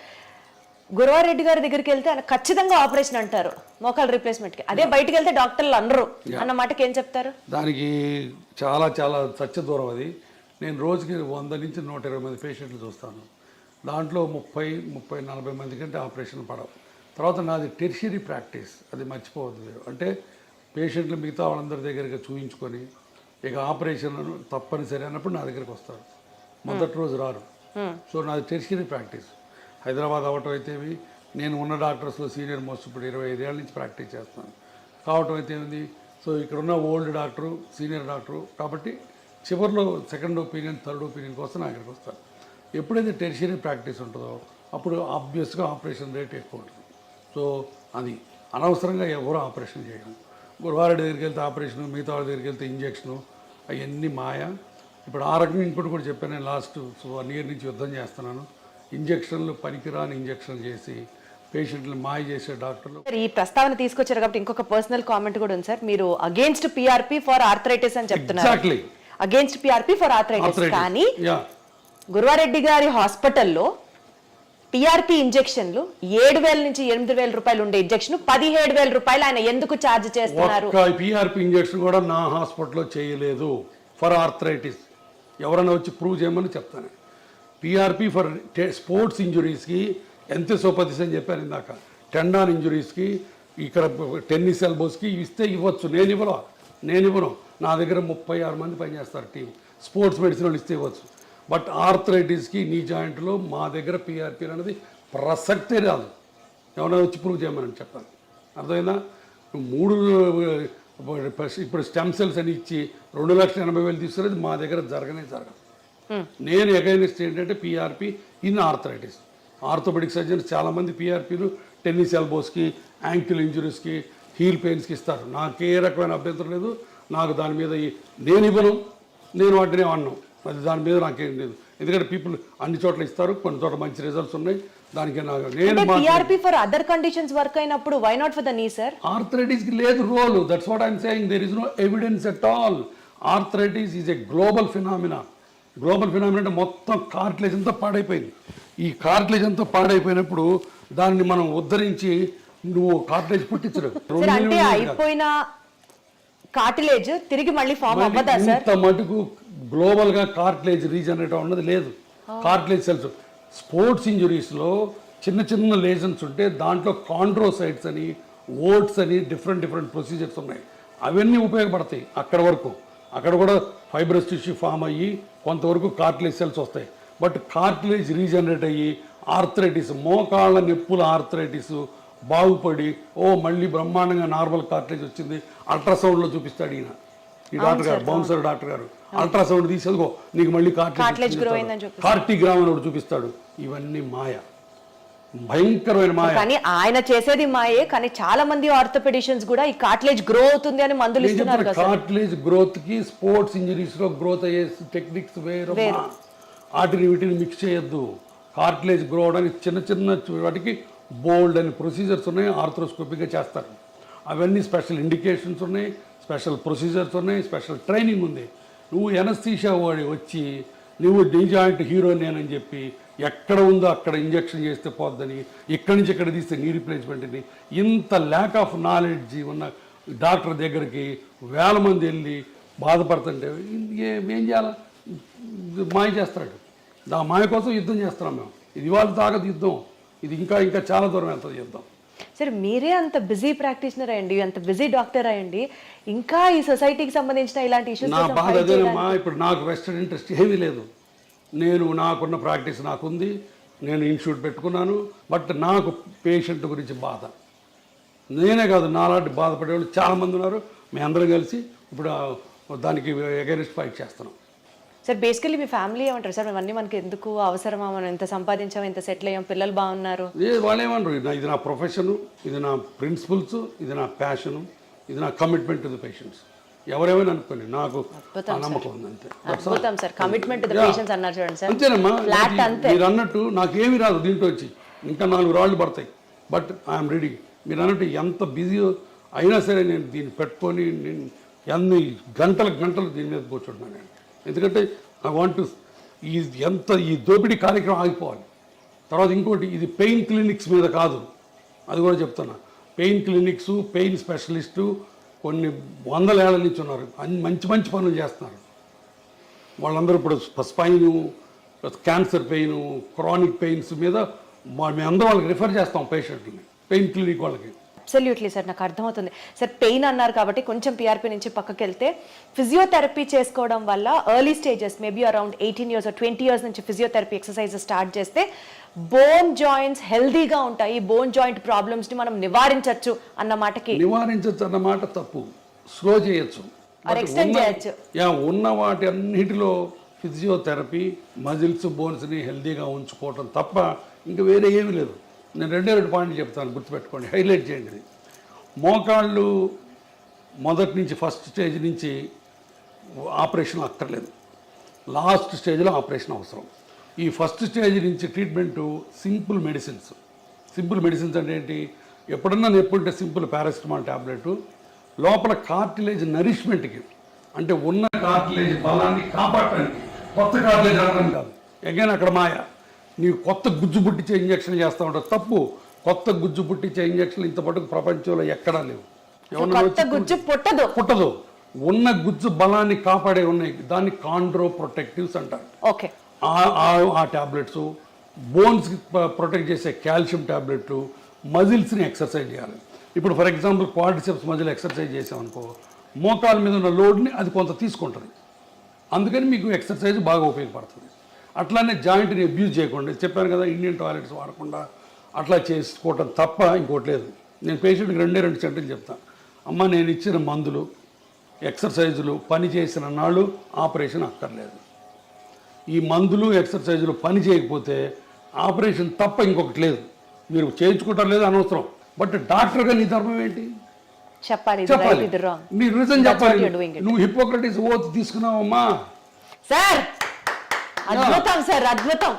గురవారెడ్డి గారి దగ్గరికి వెళ్తే ఆయన ఖచ్చితంగా ఆపరేషన్ అంటారు మోకాల్ రీప్లేస్మెంట్కి, అదే బయటకు వెళ్తే డాక్టర్లు అనరు అన్న మాటకి ఏం చెప్తారు? దానికి చాలా చాలా సత్య దూరం అది. నేను రోజుకి 100 నుంచి 120 మంది పేషెంట్లు చూస్తాను. దాంట్లో 30-40 మంది కంటే ఆపరేషన్ పడవు. తర్వాత నాది టెర్షియరీ ప్రాక్టీస్, అది మర్చిపోవద్దు మీరు. అంటే పేషెంట్లు మిగతా వాళ్ళందరి దగ్గరికి చూయించుకొని ఇక ఆపరేషన్ తప్పనిసరి అన్నప్పుడు నా దగ్గరికి వస్తారు. మొదటి రోజు రారు. సో నాది టెర్షియరీ ప్రాక్టీస్. హైదరాబాద్ అవటం అయితేవి, నేను ఉన్న డాక్టర్స్లో సీనియర్ మోస్ట్ ఇప్పుడు 25 ఏళ్ళ నుంచి ప్రాక్టీస్ చేస్తాను కావటం అయితే ఉంది. సో ఇక్కడ ఉన్న ఓల్డ్ డాక్టరు, సీనియర్ డాక్టరు కాబట్టి చివరిలో సెకండ్ ఒపీనియన్, థర్డ్ ఒపీనియన్ కోసం నా దగ్గరికి వస్తారు. ఎప్పుడైతే టెర్షియరీ ప్రాక్టీస్ ఉంటుందో అప్పుడు ఆబ్వియస్గా ఆపరేషన్ రేట్ ఎక్కువ ఉంటుంది. సో అది అనవసరంగా ఎవరు ఆపరేషన్ చేయడం. గురువారెడ్డి దగ్గరికి వెళ్తే ఆపరేషను, మిగతా వాళ్ళ దగ్గరికి వెళ్తే ఇంజక్షను, అవన్నీ మాయ. ఇప్పుడు ఆ రకంగా ఇంకోటి కూడా చెప్పాను, నేను లాస్ట్ 1 year నుంచి యుద్ధం చేస్తున్నాను. ఇంజక్షన్లు పనికిరాని ఇంజక్షన్లు చేసి పేషెంట్లు మాయ చేసే డాక్టర్లు. ఈ ప్రస్తావన తీసుకొచ్చారు కాబట్టి ఇంకొక పర్సనల్ కామెంట్ కూడా ఉంది సార్. మీరు అగేన్స్ట్ పిఆర్పి ఫర్ ఆర్థరైటిస్ అని చెప్తున్నారు. Exactly against PRP for arthritis. కానీ గురువారెడ్డి గారి హాస్పిటల్లో పిఆర్పి ఇంజెక్షన్లు 7,000 నుంచి 8,000 రూపాయలు ఉండే ఇంజెక్షన్ 17,000 రూపాయలు ఆయన ఎందుకు ఛార్జ్ చేస్తున్నారు? పిఆర్పి ఇంజెక్షన్ కూడా నా హాస్పిటల్లో చేయలేదు ఫర్ ఆర్థరైటిస్. ఎవరైనా వచ్చి ప్రూవ్ చేయమని చెప్తాను. పిఆర్పి ఫర్ స్పోర్ట్స్ ఇంజురీస్కి ఎంతో 10 అని చెప్పాను ఇందాక. టెండాన్ ఇంజురీస్కి, ఇక్కడ టెన్నిస్ ఎల్బోస్కి ఇస్తే ఇవ్వచ్చు. నేను ఇవ్వను. నా దగ్గర 36 మంది పనిచేస్తారు టీం. స్పోర్ట్స్ మెడిసిన్ వాళ్ళు ఇస్తే ఇవ్వచ్చు. బట్ ఆర్థరైటిస్కి, నీ జాయింట్లో మా దగ్గర పిఆర్పి అనేది ప్రసక్తే రాదు. ఎవరైనా వచ్చి ప్రూవ్ చేయమని చెప్పాలి. అర్థమైందా? 3 ఇప్పుడు స్టెమ్ సెల్స్ అని ఇచ్చి 2,80,000 తీసుకునేది మా దగ్గర జరగదు. నేను అగైనెస్ట్ ఏంటంటే PRP in arthritis. Orthopaedic surgeons చాలామంది పిఆర్పీలు టెన్నిస్ ఎల్బోస్కి, యాంకిల్ ఇంజురీస్కి, హీల్ పెయిన్స్కి ఇస్తారు. నాకు ఏ రకమైన అభ్యంతరం లేదు. నాకు దాని మీద నేను ఇవ్వను, నేను వాటిని అన్నాను. అది దాని మీద నాకేం లేదు. ఎందుకంటే పీపుల్ అన్ని చోట్ల ఇస్తారు, కొన్ని చోట్ల మంచి రిజల్ట్స్ ఉన్నాయి. దానికి నేను PRP for other conditions work అయినప్పుడు why not for the knee sir? ఆర్థరైటిస్కి లేదు role. That's what I'm saying. There is no evidence at all. Arthritis is a global phenomena. Global phenomena అంటే మొత్తం కార్టిలేజ్ అంతా పాడైపోయింది. ఈ కార్టిలేజ్ అంతా పాడైపోయినప్పుడు దాన్ని మనం ఉద్ధరించి నువ్వు కార్టిలేజ్ పుట్టించరు. అంటే అయిపోయిన కార్టిలేజ్ తిరిగి మళ్ళీ ఫామ్ అవ్వదా సార్? ఇంత మటుకు గ్లోబల్ గా కార్టిలేజ్ రీజనరేట్ అన్నది లేదు. కార్టిలేజ్ సెల్స్ స్పోర్ట్స్ ఇంజురీస్లో చిన్న లేజన్స్ ఉంటే దాంట్లో కాండ్రోసైట్స్ అని, ఓట్స్ అని డిఫరెంట్ ప్రొసీజర్స్ ఉన్నాయి. అవన్నీ ఉపయోగపడతాయి అక్కడ వరకు. అక్కడ కూడా ఫైబ్రస్ టిష్యూ ఫామ్ అయ్యి కొంతవరకు కార్టిలేజ్ సెల్స్ వస్తాయి. బట్ కార్టిలేజ్ రీజనరేట్ అయ్యి ఆర్థరైటిస్, మోకాళ్ళ నొప్పుల ఆర్థరైటిస్ బాగుపడి మళ్ళీ బ్రహ్మాండంగా నార్మల్ కార్టిలేజ్ వచ్చింది అల్ట్రాసౌండ్లో చూపిస్తాడు ఈయన, ఈ డాక్టర్ గారు, బౌన్సర్ డాక్టర్ గారు. అల్ట్రాసౌండ్ తీసేదిగో నీకు మళ్ళీ కార్టిగ్రామ్ అని చూపిస్తాడు. ఇవన్నీ మాయ, భయంకరమైన మాయ. కానీ ఆయన చేసేది మాయే. కానీ చాలా మంది ఆర్థోపెడిషియన్స్ కూడా ఈ కార్టిలేజ్ గ్రో అవుతుంది అని మందులు ఇస్తున్నారు కదా. కార్టిలేజ్ గ్రోత్ కి స్పోర్ట్స్ ఇంజరీస్ లో గ్రోత్ అయ్యే టెక్నిక్స్ వేరు. వీటిని మిక్స్ చేయొద్దు. కార్టిలేజ్ గ్రో అవడానికి చిన్న వాటికి బోల్డ్ అని ప్రొసీజర్స్ ఉన్నాయి. ఆర్థ్రోస్కోపిక్గా చేస్తారు. అవన్నీ స్పెషల్ ఇండికేషన్స్ ఉన్నాయి, స్పెషల్ ప్రొసీజర్స్ ఉన్నాయి, స్పెషల్ ట్రైనింగ్ ఉంది. నువ్వు ఎనస్థీషియా వాడి వచ్చి నువ్వు నీ జాయింట్ హీరో నేనని చెప్పి ఎక్కడ ఉందో అక్కడ ఇంజక్షన్ చేస్తే పోద్దని, ఇక్కడి నుంచి ఎక్కడ తీస్తే నీ రీప్లేస్మెంట్ అని, ఇంత ల్యాక్ ఆఫ్ నాలెడ్జ్ ఉన్న డాక్టర్ దగ్గరికి 1000 మంది వెళ్ళి బాధపడుతుంటే ఏం చేయాలి? మాయ చేస్తాడు. ఆ మాయ కోసం యుద్ధం చేస్తున్నాం మేము. ఇది వాళ్ళ తాగదు యుద్ధం. ఇది ఇంకా చాలా దూరం వెళ్తుంది యుద్ధం. సరే, మీరే అంత బిజీ ప్రాక్టీషనర్ అయ్యండి, అంత బిజీ డాక్టర్ అయ్యండి, ఇంకా ఈ సొసైటీకి సంబంధించిన ఇలాంటి ఇష్యూస్ నా బాధ అదేనమ్మా. ఇప్పుడు నాకు వెస్టర్న్ ఇంట్రెస్ట్ ఏమీ లేదు. నాకున్న ప్రాక్టీస్ నాకుంది, నేను ఇన్స్టిట్యూట్ పెట్టుకున్నాను. బట్ నాకు పేషెంట్ గురించి బాధ. నేనే కాదు, నాలాంటి బాధపడేవాళ్ళు చాలామంది ఉన్నారు. మేము అందరం కలిసి ఇప్పుడు దానికి అగైనెస్ట్ ఫైట్ చేస్తున్నాం. సార్, బేసికలీ మీ ఫ్యామిలీ ఏమంటారు సార్? ఇవన్నీ మనకి ఎందుకు అవసరమా? మనం ఎంత సంపాదించాం, ఎంత సెటిల్ అయ్యాం, పిల్లలు బాగున్నారు. వాళ్ళు ఏమన్నారు, ఇది నా ప్రొఫెషను, ఇది నా ప్రిన్సిపల్స్, ఇది నా ప్యాషను, ఇది నా కమిట్మెంట్ టు ది పేషెంట్స్. ఎవరేమైనా అనుకోండి, నాకు నమ్మకం ఉంది అంతే. అద్భుతం sir, commitment to the patients అన్నారు చూడండి సార్. అంతేనమ్మా. మీరు అన్నట్టు నాకేమీ రాదు దీంట్లో వచ్చి, ఇంకా 4 రాళ్ళు పడతాయి. But I'm ready. మీరు అన్నట్టు ఎంత బిజీ అయినా సరే నేను దీన్ని పెట్టుకొని నేను ఎన్ని గంటలు దీని మీద కూర్చుంటున్నాను నేను. ఎందుకంటే ఐ వాంట్ టు ఈ దోపిడీ కార్యక్రమం ఆగిపోవాలి. తర్వాత ఇంకోటి, ఇది పెయిన్ క్లినిక్స్ మీద కాదు, అది కూడా చెప్తున్నా. పెయిన్ క్లినిక్స్, పెయిన్ స్పెషలిస్టు కొన్ని 100 ఏళ్ల నుంచి ఉన్నారు. మంచి పనులు చేస్తున్నారు. వాళ్ళందరూ ఇప్పుడు spine, cancer pain, chronic pains మీద మేమందరం వాళ్ళకి రిఫర్ చేస్తాం పేషెంట్ని, పెయిన్ క్లినిక్ వాళ్ళకి. అబ్సల్యూట్లీ సార్, నాకు అర్థమవుతుంది సార్. పెయిన్ అన్నారు కాబట్టి కొంచెం పిఆర్పి నుంచి పక్కకి వెళ్తే, ఫిజియోథెరపీ చేసుకోవడం వల్ల early stages maybe around 18 years or 20 years నుంచి ఫిజియోథెరపీ ఎక్సర్సైజెస్ స్టార్ట్ చేస్తే బోన్ జాయింట్స్ హెల్దీగా ఉంటాయి, బోన్ జాయింట్ ప్రాబ్లమ్స్ ని మనం నివారించవచ్చు అన్న మాట తప్పు. స్లో చేయొచ్చు, ఎక్స్టెండ్ చేయొచ్చు. ఉన్న వాటి అన్నిటిలో ఫిజియోథెరపీ మజిల్స్, బోన్స్ని హెల్దీగా ఉంచుకోవటం తప్ప ఇంకా వేరే ఏమీ లేదు. నేను 2 పాయింట్లు చెప్తాను, గుర్తుపెట్టుకోండి, హైలైట్ చేయండి. ఇది మోకాళ్ళు మొదటి నుంచి ఫస్ట్ స్టేజ్ నుంచి ఆపరేషన్ అక్కర్లేదు, లాస్ట్ స్టేజ్లో ఆపరేషన్ అవసరం. ఈ ఫస్ట్ స్టేజ్ నుంచి treatment simple medicines. Simple medicines అంటే ఏంటి? ఎప్పుడన్నా నొప్పుంటే సింపుల్ పారాసిటమాల్ ట్యాబ్లెట్, లోపల కార్టిలేజ్ నరిష్మెంట్కి, అంటే ఉన్న కార్టిలేజ్ బలాన్ని కాపాడటానికి, కొత్త కార్టిలేజ్ అనడం కాదు. అగైన్ అక్కడ మాయ, నీవు కొత్త గుజ్జు పుట్టించే ఇంజక్షన్ చేస్తూ ఉంటావు. తప్పు. కొత్త గుజ్జు పుట్టించే ఇంజక్షన్ ఇంతపాటు ప్రపంచంలో ఎక్కడా లేవు. పుట్టదు. ఉన్న గుజ్జు బలాన్ని కాపాడే ఉన్నాయి, దాన్ని కాండ్రో ప్రొటెక్టివ్స్ అంటారు. ఓకే. ఆ ట్యాబ్లెట్స్, బోన్స్ ప్రొటెక్ట్ చేసే కాల్షియం ట్యాబ్లెట్లు, మజిల్స్ని ఎక్సర్సైజ్ చేయాలి. ఇప్పుడు for example quadriceps muscle exercise చేసామనుకో, మోకాల మీద ఉన్న లోడ్ని అది కొంత తీసుకుంటుంది, అందుకని మీకు ఎక్సర్సైజ్ బాగా ఉపయోగపడుతుంది. అట్లానే జాయింట్ని అబ్యూజ్ చేయకుండా, చెప్పాను కదా, ఇండియన్ టాయిలెట్స్ వాడకుండా అట్లా చేసుకోవటం తప్ప ఇంకోటి లేదు. నేను పేషెంట్కి 2 సెంటెన్స్ చెప్తాను. అమ్మ, నేను ఇచ్చిన మందులు, ఎక్సర్సైజులు పని చేసిన నాళ్ళు ఆపరేషన్ అక్కర్లేదు. ఈ మందులు, ఎక్సర్సైజులు పని చేయకపోతే ఆపరేషన్ తప్ప ఇంకొకటి లేదు. మీరు చేయించుకుంటారు లేదు అనవసరం, బట్ డాక్టర్గా నీ ధర్మం ఏంటి? చెప్పాలి. నీ రీజన్ చెప్పాలి. నువ్వు హిపోక్రటిస్ ఓత్ తీసుకున్నావమ్మా. సార్ అద్భుతం సార్, అద్భుతం.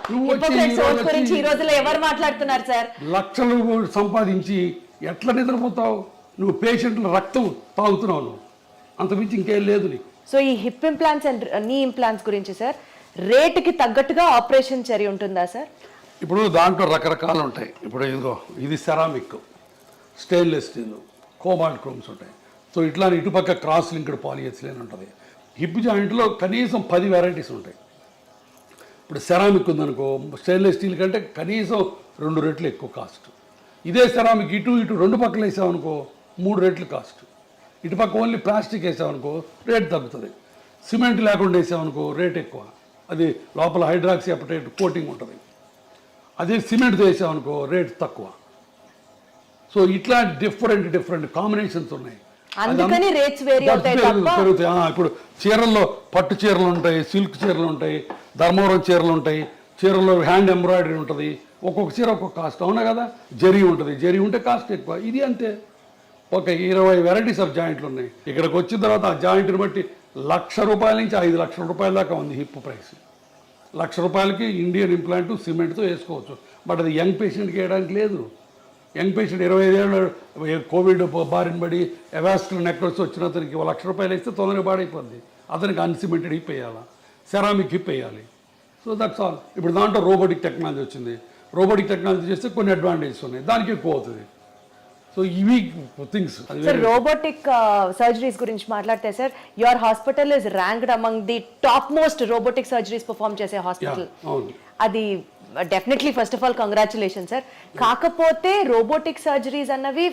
గురించి ఈ రోజుల్లో ఎవరు మాట్లాడుతున్నారు సార్? లక్షలు సంపాదించి ఎట్లా నిద్రపోతావు? నువ్వు పేషెంట్ల రక్తం తాగుతున్నావు, నువ్వు అంతమించి ఇంకేం లేదు నీకు. సో ఈ హిప్ ఇంప్లాంట్స్ అండ్ నీ ఇంప్లాంట్స్ గురించి సార్, రేటుకి తగ్గట్టుగా ఆపరేషన్ చర్య ఉంటుందా సార్? ఇప్పుడు దాంట్లో రకరకాలు ఉంటాయి. ఇప్పుడు ఇదిగో, ఇది ceramic, stainless steel, cobalt chromes ఉంటాయి. సో ఇట్లా ఇటుపక్క క్రాస్ లింక్డ్ పాలిఎథిలీన్ ఉంటుంది. హిప్ జాయింట్లో కనీసం 10 వెరైటీస్ ఉంటాయి. ఇప్పుడు సెరామిక్ ఉందనుకో, స్టెయిన్లెస్ స్టీల్ కంటే కనీసం 2 రెట్లు ఎక్కువ కాస్ట్. ఇదే సెరామిక్ ఇటు 2 పక్కలు వేసామనుకో 3 రెట్లు కాస్ట్. ఇటుపక్క ఓన్లీ ప్లాస్టిక్ వేసామనుకో రేట్ తగ్గుతుంది. సిమెంట్ లేకుండా వేసామనుకో రేట్ ఎక్కువ, అది లోపల హైడ్రాక్సీ అపటైట్ కోటింగ్ ఉంటుంది. అదే సిమెంట్తో వేసామనుకో రేట్ తక్కువ. సో ఇట్లా డిఫరెంట్ కాంబినేషన్స్ ఉన్నాయి, అందుకని రేట్స్ వేరీ అవుతాయి. ఇప్పుడు చీరల్లో పట్టు చీరలు ఉంటాయి, సిల్క్ చీరలు ఉంటాయి, ధర్మవరం చీరలు ఉంటాయి, చీరల్లో హ్యాండ్ ఎంబ్రాయిడరీ ఉంటుంది, ఒక్కొక్క చీర ఒక్కొక్క కాస్ట్. అవునా కదా? జరీ ఉంటుంది, జరీ ఉంటే కాస్ట్ ఎక్కువ. ఇది అంతే. ఒక 20 వెరైటీస్ ఆఫ్ జాయింట్లు ఉన్నాయి. ఇక్కడికి వచ్చిన తర్వాత ఆ జాయింట్ని బట్టి ₹1,00,000 నుంచి ₹5,00,000 దాకా ఉంది హిప్ ప్రైస్. ₹1,00,000కి ఇండియన్ ఇంప్లాంట్ సిమెంట్తో వేసుకోవచ్చు, బట్ అది యంగ్ పేషెంట్కి వేయడానికి లేదు. యంగ్ పేషెంట్ 25 ఏళ్ళు కోవిడ్ బారిన పడి ఎవాస్కులర్ నెక్రోసిస్ వచ్చిన అతనికి ₹1,00,000 ఇస్తే తొందరగా పాడైపోద్ది. అతనికి అన్సిమెంటెడ్ హిప్ వేయాలా, సెరామిక్ హిప్ వేయాలి. So that's all. ఇప్పుడు దాంట్లో రోబోటిక్ టెక్నాలజీ వచ్చింది. రోబోటిక్ టెక్నాలజీ చేస్తే కొన్ని అడ్వాంటేజెస్ ఉన్నాయి, దానికి ఎక్కువ అవుతుంది. సో ఇవి థింగ్స్. సార్, రోబోటిక్ సర్జరీస్ గురించి మాట్లాడితే sir, your hospital is ranked among the top most robotic surgeries perform చేసే హాస్పిటల్. అది definitely first of all congratulation sir. కాకపోతే రోబోటిక్ సర్జరీస్ అన్నవి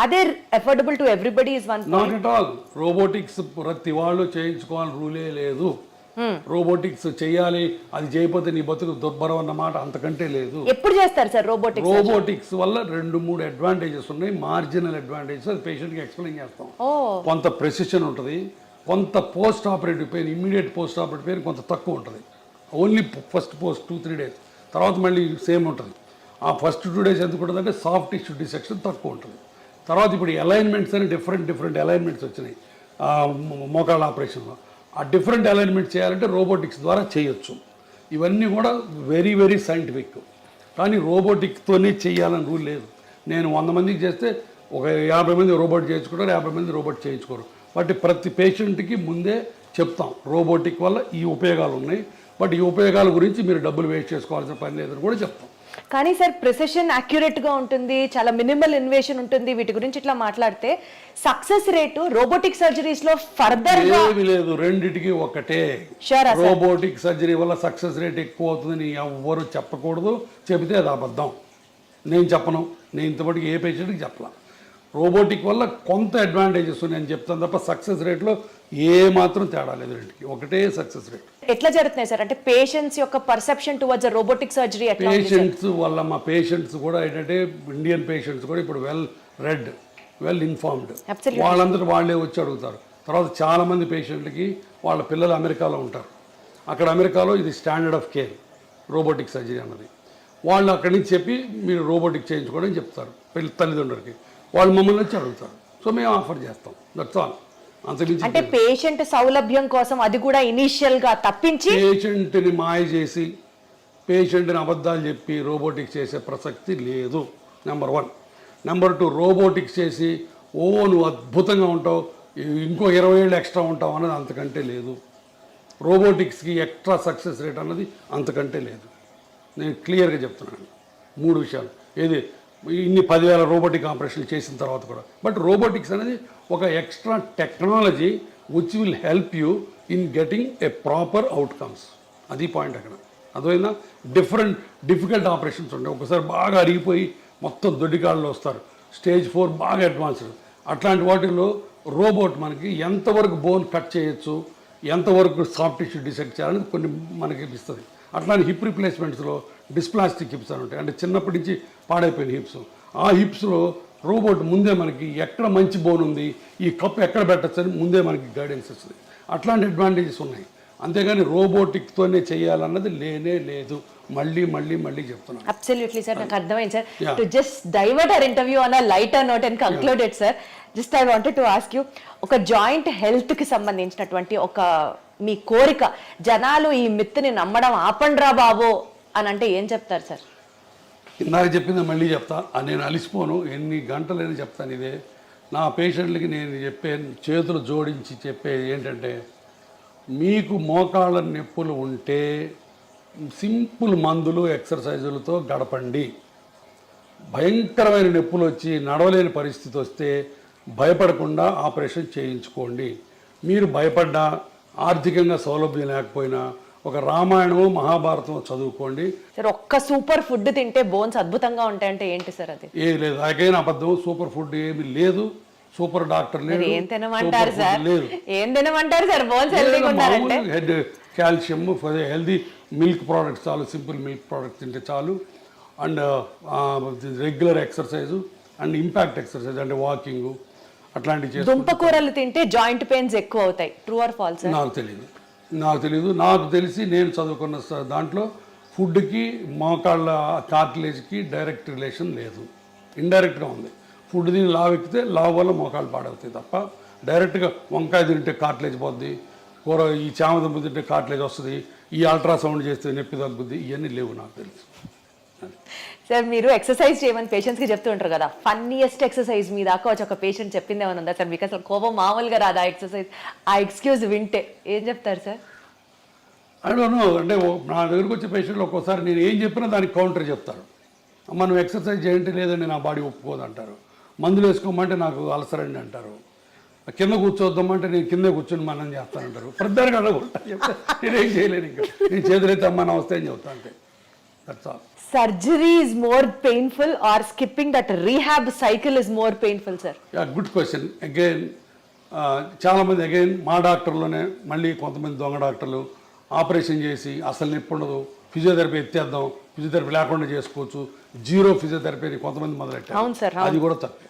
are affordable to everybody is one not at all. Robotics ప్రతి వాళ్ళు చేయించుకోవాలి రూలే లేదు. రోబోటిక్స్ చేయాలి, అది చేయకపోతే నీ బతుకు దుర్భరం అన్నమాట అంతకంటే లేదు. ఎప్పుడు చేస్తారు సార్ రోబోటిక్స్? రోబోటిక్స్ వల్ల 2-3 అడ్వాంటేజెస్ ఉన్నాయి, మార్జినల్ అడ్వాంటేజెస్. అది పేషెంట్కి ఎక్స్ప్లెయిన్ చేస్తాం. కొంత ప్రెసిషన్ ఉంటుంది, కొంత post operative pain, immediate post operative pain కొంత తక్కువ ఉంటుంది. ఓన్లీ ఫస్ట్ 2-3 డేస్, తర్వాత మళ్ళీ సేమ్ ఉంటుంది. ఆ ఫస్ట్ 2 డేస్ ఎందుకు ఉంటుంది అంటే సాఫ్ట్ టిష్యూ డిసెక్షన్ తక్కువ ఉంటుంది. తర్వాత ఇప్పుడు అలైన్మెంట్స్ అని డిఫరెంట్ అలైన్మెంట్స్ వచ్చినాయి మోకాళ్ళ ఆపరేషన్లో. ఆ డిఫరెంట్ అలైన్మెంట్ చేయాలంటే రోబోటిక్స్ ద్వారా చేయొచ్చు. ఇవన్నీ కూడా వెరీ సైంటిఫిక్. కానీ రోబోటిక్తోనే చేయాలని రూల్ లేదు. నేను 100 మందికి చేస్తే ఒక 50 మంది రోబోట్ చేయించుకుంటారు, 50 మంది రోబోట్ చేయించుకోరు. బట్ ప్రతి పేషెంట్కి ముందే చెప్తాం రోబోటిక్ వల్ల ఈ ఉపయోగాలు ఉన్నాయి, బట్ ఈ ఉపయోగాల గురించి మీరు డబ్బులు వేస్ట్ చేసుకోవాల్సిన పని లేదని కూడా చెప్తాం. కానీ సార్ ప్రిసిషన్ యాక్యురేట్ గా ఉంటుంది, చాలా మినిమల్ ఇన్వేషన్ ఉంటుంది, వీటి గురించి ఇట్లా మాట్లాడితే సక్సెస్ రేటు రోబోటిక్ సర్జరీస్ లో ఫర్దర్ గా ఏమీ లేదు, రెండిటికి ఒకటే. Sure, sir. రోబోటిక్ సర్జరీ వల్ల సక్సెస్ రేట్ ఎక్కువ అవుతుందని ఎవ్వరు చెప్పకూడదు, చెబితే అది అబద్ధం. నేను చెప్పను, నేను ఇంతవరకు ఏ పేషెంట్కి చెప్పలా. రోబోటిక్ వల్ల కొంత అడ్వాంటేజెస్ ఉన్నాయని చెప్తాను తప్ప సక్సెస్ రేట్లో ఏ మాత్రం తేడా లేదు, రెండుకి ఒకటే సక్సెస్ రేట్. ఎట్లా జరుగుతున్నాయి సార్? అంటే పేషెంట్స్ యొక్క పర్సెప్షన్ టువర్డ్స్ రోబోటిక్ సర్జరీ ఎట్లా ఉంది సార్? పేషెంట్స్ వల్ల మా పేషెంట్స్ కూడా ఏంటంటే ఇండియన్ పేషెంట్స్ కూడా ఇప్పుడు వెల్ ఇన్ఫార్మ్డ్, Absolutely. వాళ్ళందరూ వాళ్ళే వచ్చి అడుగుతారు. తర్వాత చాలామంది పేషెంట్లకి వాళ్ళ పిల్లలు అమెరికాలో ఉంటారు, అక్కడ అమెరికాలో ఇది standard of care robotic surgery అన్నది. వాళ్ళు అక్కడి నుంచి చెప్పి మీరు రోబోటిక్ చేయించుకోవడం చెప్తారు తల్లిదండ్రులకి, వాళ్ళు మమ్మల్ని వచ్చి అడుగుతారు. సో మేము ఆఫర్ చేస్తాం, దట్స్ ఆల్. అంతకుమించి అంటే పేషెంట్ సౌలభ్యం కోసం అది కూడా ఇనిషియల్ గా తప్పించి పేషెంట్ని మాయ చేసి పేషెంట్ని అబద్ధాలు చెప్పి రోబోటిక్స్ చేసే ప్రసక్తి లేదు, నెంబర్ 1. నెంబర్ 2, రోబోటిక్స్ చేసి నువ్వు అద్భుతంగా ఉంటావు, ఇంకో 20 ఏళ్ళు ఎక్స్ట్రా ఉంటావు అన్నది అంతకంటే లేదు. రోబోటిక్స్కి ఎక్స్ట్రా సక్సెస్ రేట్ అన్నది అంతకంటే లేదు. నేను క్లియర్గా చెప్తున్నాను 3 విషయాలు. ఏది ఇన్ని 10,000 రోబోటిక్ ఆపరేషన్లు చేసిన తర్వాత కూడా. బట్ రోబోటిక్స్ అనేది ఒక extra technology which will help you in getting a proper outcomes. అది పాయింట్ అక్కడ. అదైనా డిఫికల్ట్ ఆపరేషన్స్ ఉంటాయి, ఒకసారి బాగా అరిగిపోయి మొత్తం దొడ్డికాళ్ళు వస్తారు, స్టేజ్ 4 బాగా అడ్వాన్స్డ్. అట్లాంటి వాటిల్లో రోబోట్ మనకి ఎంతవరకు బోన్ కట్ చేయొచ్చు, ఎంతవరకు సాఫ్ట్ టిష్యూ డిసెక్ట్ చేయాలని కొన్ని మనకి ఇస్తుంది. అట్లాంటి హిప్ రిప్లేస్మెంట్స్లో డిస్ప్లాస్టిక్ హిప్స్ అని ఉంటాయి, అంటే చిన్నప్పటి నుంచి పాడైపోయిన హిప్స్. ఆ హిప్స్లో రోబోట్ ముందే మనకి ఎక్కడ మంచి బోన్ ఉంది, ఈ కప్ ఎక్కడ పెట్టచ్చు అని ముందే మనకి గైడెన్స్ ఇస్తుంది. అట్లాంటి అడ్వాంటేజెస్ ఉన్నాయి. అంతేగాని రోబోటిక్తోనే చేయాలన్నది లేనే లేదు. మళ్ళీ చెప్తున్నాను. అబ్సల్యూట్లీ సార్, నాకు అర్థమైంది sir. To just divert our interview on a lighter note and concluded sir, just I wanted to ask you, ఒక జాయింట్ హెల్త్ కి సంబంధించినటువంటి ఒక మీ కోరిక, జనాలు ఈ మిత్తుని నమ్మడం ఆపండ్రా బాబు అని అంటే ఏం చెప్తారు సార్? ఇందాక చెప్పింది మళ్ళీ చెప్తా, నేను అలిసిపోను, ఎన్ని గంటలైనా చెప్తాను ఇదే. నా పేషెంట్లకి నేను చెప్పే, చేతులు జోడించి చెప్పేది ఏంటంటే, మీకు మోకాళ్ళ నొప్పులు ఉంటే సింపుల్ మందులు ఎక్సర్సైజులతో గడపండి. భయంకరమైన నొప్పులు వచ్చి నడవలేని పరిస్థితి వస్తే భయపడకుండా ఆపరేషన్ చేయించుకోండి. మీరు భయపడ్డా, ఆర్థికంగా సౌలభ్యం లేకపోయినా ఒక రామాయణము మహాభారతం చదువుకోండి. సార్, ఒక్క సూపర్ ఫుడ్ తింటే బోన్స్ అద్భుతంగా ఉంటాయంటే ఏంటి సార్ అది? ఏ లేదు, నాకైనా అబద్ధం. సూపర్ ఫుడ్ ఏమి లేదు, సూపర్ డాక్టర్ లేదు, ఏం తినమంటారు సూపర్ సార్? ఫుడ్ లేదు. ఏం తినమంటారు సార్? బోన్స్ హెల్తీగా ఉండాలంటే head calcium, healthy milk products చాలు, సింపుల్ మిల్క్ ప్రోడక్ట్స్ తింటే చాలు. And regular exercise and impact exercise అంటే వాకింగ్ అట్లాంటివి చేసి. దుంపకూరలు తింటే జాయింట్ పెయిన్స్ ఎక్కువ అవుతాయి, ట్రూ ఆర్ ఫాల్స్? నాకు తెలియదు. నాకు తెలిసి నేను చదువుకున్న దాంట్లో ఫుడ్కి మోకాళ్ళ కార్టిలేజ్కి డైరెక్ట్ రిలేషన్ లేదు, ఇండైరెక్ట్గా ఉంది. ఫుడ్ తిని లావు ఎక్కితే లావు వల్ల మోకాళ్ళు పాడవుతాయి తప్ప డైరెక్ట్గా వంకాయ తింటే కార్టిలేజ్ పోద్ది, కూర ఈ చామదుంప తింటే కార్టిలేజ్ వస్తుంది, ఈ అల్ట్రాసౌండ్ చేస్తే నొప్పి తగ్గుద్ది, ఇవన్నీ లేవు నాకు తెలుసు. సార్, మీరు ఎక్సర్సైజ్ చేయమని పేషెంట్స్ కి చెప్తూ ఉంటారు కదా, ఫన్నీయెస్ట్ ఎక్సర్సైజ్ మీ దాకా వచ్చి ఒక పేషెంట్ చెప్పింది ఏమైనా ఉందా సార్? మీకు అసలు కోపం మామూలుగా రాదా ఎక్సర్సైజ్, ఆ ఎక్స్క్యూజ్ వింటే ఏం చెప్తారు సార్? ఐ డోంట్ నో, అంటే నా దగ్గరకు వచ్చే పేషెంట్లు ఒక్కోసారి నేను ఏం చెప్పినా దానికి కౌంటర్ చెప్తారు. మనం ఎక్సర్సైజ్ చేయండి, లేదండి నా బాడీ ఒప్పుకోదు అంటారు. మందులు వేసుకోమంటే నాకు అలసరండి అంటారు. కింద కూర్చోద్దామంటే నేను కింద కూర్చొని మనం చేస్తానంటారు. ప్రతిదానికి అడగకుండా చెప్తా, నేనేం చేయలేను. ఇంకా నేను చేతులైతే అమ్మ నమస్తే అని చెప్తా, అంటే that's all. Surgery is more painful or skipping that rehab cycle is more painful, sir? Yeah, good question. Again, చాలామంది మా డాక్టర్లోనే మళ్ళీ కొంతమంది దొంగ డాక్టర్లు ఆపరేషన్ చేసి అసలు నొప్పి ఉండదు, ఫిజియోథెరపీ ఎత్తేద్దాం, ఫిజియోథెరపీ లేకుండా చేసుకోవచ్చు, జీరో ఫిజియోథెరపీ కొంతమంది మొదలెట్టారు. అది కూడా తప్పే.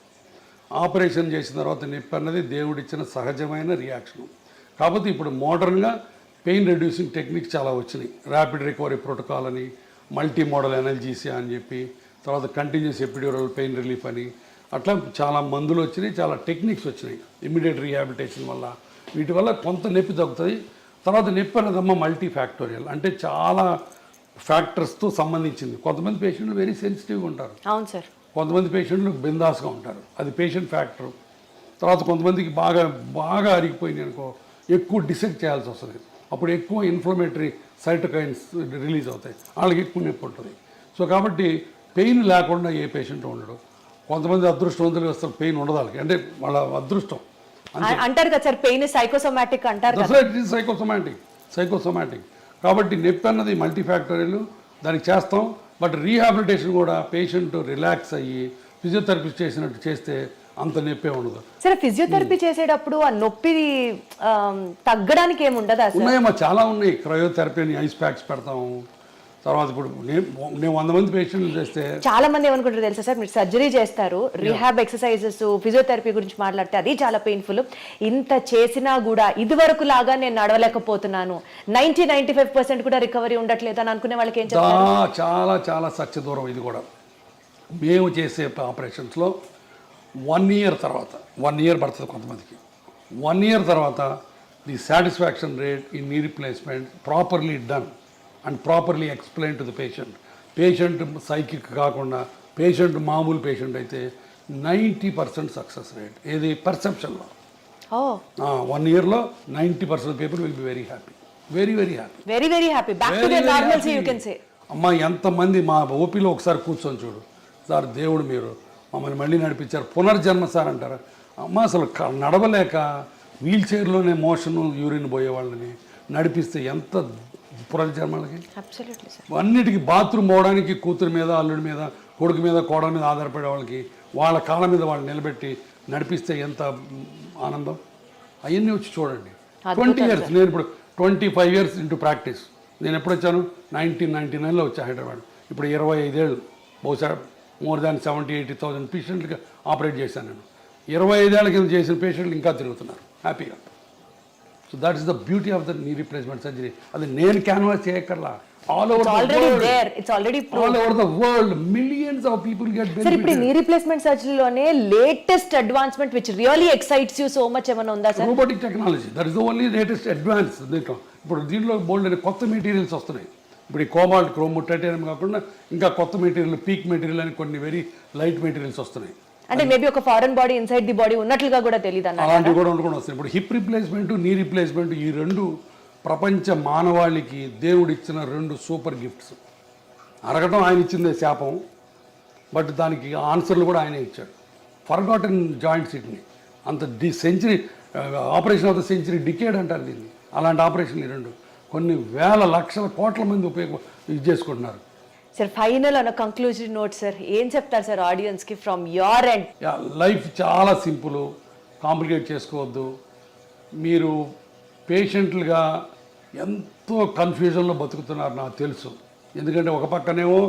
ఆపరేషన్ చేసిన తర్వాత నొప్పి అన్నది దేవుడిచ్చిన సహజమైన రియాక్షన్. కాకపోతే ఇప్పుడు మోడర్న్గా పెయిన్ రెడ్యూసింగ్ టెక్నిక్స్ చాలా వచ్చినాయి. ర్యాపిడ్ రికవరీ ప్రోటోకాల్ అని, మల్టీ మోడల్ ఎనర్జీసీ అని చెప్పి, తర్వాత కంటిన్యూస్ ఎపిడ్యూరల్ పెయిన్ రిలీఫ్ అని, అట్లా చాలా మందులు వచ్చినాయి, చాలా టెక్నిక్స్ వచ్చినాయి. ఇమ్మీడియట్ రీహాబిలిటేషన్ వల్ల, వీటి వల్ల కొంత నొప్పి తగ్గుతుంది. తర్వాత నొప్పి అనేదమ్మ మల్టీ ఫ్యాక్టోరియల్, అంటే చాలా ఫ్యాక్టర్స్తో సంబంధించింది. కొంతమంది పేషెంట్లు వెరీ సెన్సిటివ్గా ఉంటారు, అవును సార్. కొంతమంది పేషెంట్లు బిందాస్గా ఉంటారు, అది పేషెంట్ ఫ్యాక్టర్. తర్వాత కొంతమందికి బాగా అరిగిపోయింది అనుకో, ఎక్కువ డిసెక్ట్ చేయాల్సి వస్తుంది, అప్పుడు ఎక్కువ ఇన్ఫ్లమేటరీ సైటోకైన్స్ రిలీజ్ అవుతాయి, వాళ్ళకి ఎక్కువ నొప్పి ఉంటుంది. సో కాబట్టి పెయిన్ లేకుండా ఏ పేషెంట్ ఉండడు. కొంతమంది అదృష్టవంతులు అసలు పెయిన్ ఉండదు వాళ్ళకి, అంటే వాళ్ళ అదృష్టం. అంటారు కదా సార్, పెయిన్ సైకోసోమాటిక్ అంటారు కదా. సైకోసోమాటిక్ కాబట్టి నొప్పి అన్నది మల్టీఫ్యాక్టరీలు, దానికి చేస్తాం. బట్ రీహాబిలిటేషన్ కూడా పేషెంట్ రిలాక్స్ అయ్యి ఫిజియోథెరపిస్ట్ చేసినట్టు చేస్తే అంత నొప్పే ఉండదు. సరే, ఫిజియోథెరపీ చేసేటప్పుడు ఆ నొప్పి తగ్గడానికి ఏమి ఉండదా? ఉన్నాయమ్మా, చాలా ఉన్నాయి. క్రయోథెరపీ అని ఐస్ ప్యాక్స్ పెడతాము. తర్వాత ఇప్పుడు నేను 100 మంది పేషెంట్లు చేస్తే చాలా మంది ఏమనుకుంటారు తెలుసా సార్, మీరు సర్జరీ చేస్తారు, రిహాబ్ ఎక్సర్సైజెస్ ఫిజియోథెరపీ గురించి మాట్లాడితే అది చాలా పెయిన్ఫుల్. ఇంత చేసినా కూడా ఇదివరకు లాగా నేను నడవలేకపోతున్నాను, 90-95% కూడా రికవరీ ఉండట్లేదు అని అనుకునే వాళ్ళకి ఏం చెప్తారు? చాలా చాలా సత్య దూరం ఇది కూడా. మేము చేసే ఆపరేషన్స్లో 1 year తర్వాత, 1 year పడుతుంది కొంతమందికి, 1 year తర్వాత the satisfaction rate in knee replacement properly done and properly explain to the patient psychic కాకుండా పేషెంట్ మామూలు పేషెంట్ అయితే 90% సక్సెస్ రేట్. ఏది పర్సెప్షన్లో 1 yearలో 90% people will be very happy, very very happy, very happy, back to their normalcy you can say. అమ్మ, ఎంతమంది మా ఓపీలో ఒకసారి కూర్చొని చూడు సార్, దేవుడు మీరు మమ్మల్ని మళ్ళీ నడిపించారు, పునర్జన్మ సార్ అంటారు. అమ్మ, అసలు నడవలేక వీల్ చైర్లోనే మోషన్ యూరిన్ పోయే వాళ్ళని నడిపిస్తే ఎంత పునర్జన్మలకి. అన్నిటికీ బాత్రూమ్ పోవడానికి కూతురు మీద, అల్లుడి మీద, కొడుకు మీద, కోడల మీద ఆధారపడే వాళ్ళకి వాళ్ళ కాళ్ళ మీద వాళ్ళు నిలబెట్టి నడిపిస్తే ఎంత ఆనందం. అవన్నీ వచ్చి చూడండి. 20 years, నేను ఇప్పుడు 25 years ఇంటూ ప్రాక్టీస్. నేను ఎప్పుడు వచ్చాను? 1999లో వచ్చా హైదరాబాద్. ఇప్పుడు 25 ఏళ్ళు, బహుశా మోర్ దాన్ 70,000-80,000 పేషెంట్కి ఆపరేట్ చేశాను నేను. 25 ఏళ్ళ కింద చేసిన పేషెంట్లు ఇంకా తిరుగుతున్నారు హ్యాపీగా. So that is the beauty of the knee replacement surgery. అది నేను క్యాన్వాస్ చేయక్కర్లా, all over the world millions of people get benefit. ఇప్పుడు నీ రీప్లేస్మెంట్ సర్జరీలోనే latest advancement which really excites you so much ఏమైనా ఉందా sir? Robotic technology, that is the only latest advance. ఇప్పుడు దీంట్లో బోల్డ్ అనే కొత్త మెటీరియల్స్ వస్తున్నాయి. ఇప్పుడు ఈ కోబాల్ట్, క్రోమ్, టైటానియం కాకుండా ఇంకా కొత్త మెటీరియల్, పీక్ మెటీరియల్ అని కొన్ని వెరీ లైట్ మెటీరియల్స్ వస్తున్నాయి. అంటే మేబీ ఒక foreign body inside the body ఉన్నట్లుగా కూడా తెలియదు అన్న, అలాంటివి కూడా వస్తాయి. ఇప్పుడు హిప్ రీప్లేస్మెంట్, నీ రీప్లేస్మెంట్, ఈ రెండు ప్రపంచ మానవాళికి దేవుడిచ్చిన 2 సూపర్ గిఫ్ట్స్. అరగటం ఆయన ఇచ్చిందే శాపం, బట్ దానికి ఆన్సర్లు కూడా ఆయనే ఇచ్చాడు. ఫర్గాటన్ జాయింట్స్ వీటిని అంత century operation of the century decade అంటారు దీన్ని. అలాంటి ఆపరేషన్లు ఈ 2 కొన్ని వేల లక్షల కోట్ల మంది ఇది చేసుకుంటున్నారు. సార్, ఫైనల్ అన్న కంక్లూజన్ నోట్ సార్, ఏం చెప్తారు సార్ ఆడియన్స్కి ఫ్రమ్ యువర్ ఎండ్? లైఫ్ చాలా సింపుల్, కాంప్లికేట్ చేసుకోవద్దు. మీరు పేషెంట్లుగా ఎంతో కన్ఫ్యూజన్లో బతుకుతున్నారు నాకు తెలుసు. ఎందుకంటే ఒక పక్కనేమో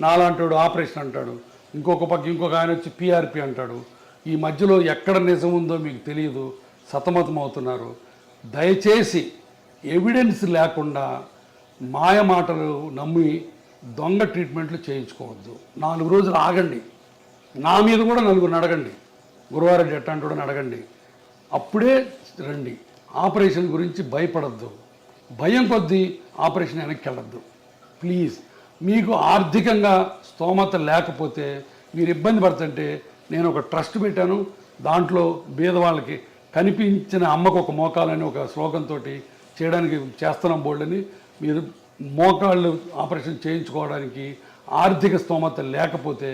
నాలాంటాడు ఆపరేషన్ అంటాడు, ఇంకొక ఆయన వచ్చి పిఆర్పి అంటాడు. ఈ మధ్యలో ఎక్కడ నిజం ఉందో మీకు తెలియదు, సతమతం అవుతున్నారు. దయచేసి ఎవిడెన్స్ లేకుండా మాయమాటలు నమ్మి దొంగ ట్రీట్మెంట్లు చేయించుకోవద్దు. 4 రోజులు ఆగండి, నా మీద కూడా 4 అడగండి, గురువారెడ్డి ఎట్టంటాడో అడగండి, అప్పుడే రండి. ఆపరేషన్ గురించి భయపడద్దు, భయం కొద్దీ ఆపరేషన్ వెనక్కి వెళ్ళద్దు ప్లీజ్. మీకు ఆర్థికంగా స్తోమత లేకపోతే, మీరు ఇబ్బంది పడుతుంటే, నేను ఒక ట్రస్ట్ పెట్టాను. దాంట్లో బీదవాళ్ళకి కనిపించిన అమ్మకు ఒక మోకాలని ఒక స్లోగన్తో చేయడానికి చేస్తున్నాం బోల్డని. మీరు మోకాళ్ళు ఆపరేషన్ చేయించుకోవడానికి ఆర్థిక స్తోమత లేకపోతే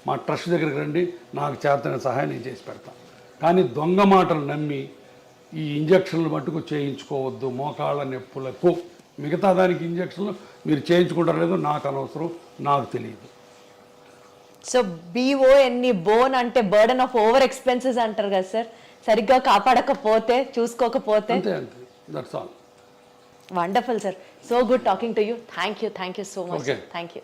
మా ట్రస్ట్ దగ్గరికి రండి, నాకు చేతన సహాయం నేను చేసి పెడతాను. కానీ దొంగ మాటలు నమ్మి ఈ ఇంజక్షన్లు మట్టుకు చేయించుకోవద్దు మోకాళ్ళ నొప్పులకు. మిగతా దానికి ఇంజక్షన్లు మీరు చేయించుకుంటారో లేదో నాకు అనవసరం, నాకు తెలియదు. సో BONE బోన్ అంటే బర్డన్ ఆఫ్ ఓవర్ ఎక్స్పెన్సెస్ అంటారు కదా సార్, సరిగ్గా కాపాడకపోతే, చూసుకోకపోతే. అంతే అంతే, that's all. Wonderful sir, so good talking to you. Thank you so much. Thank you.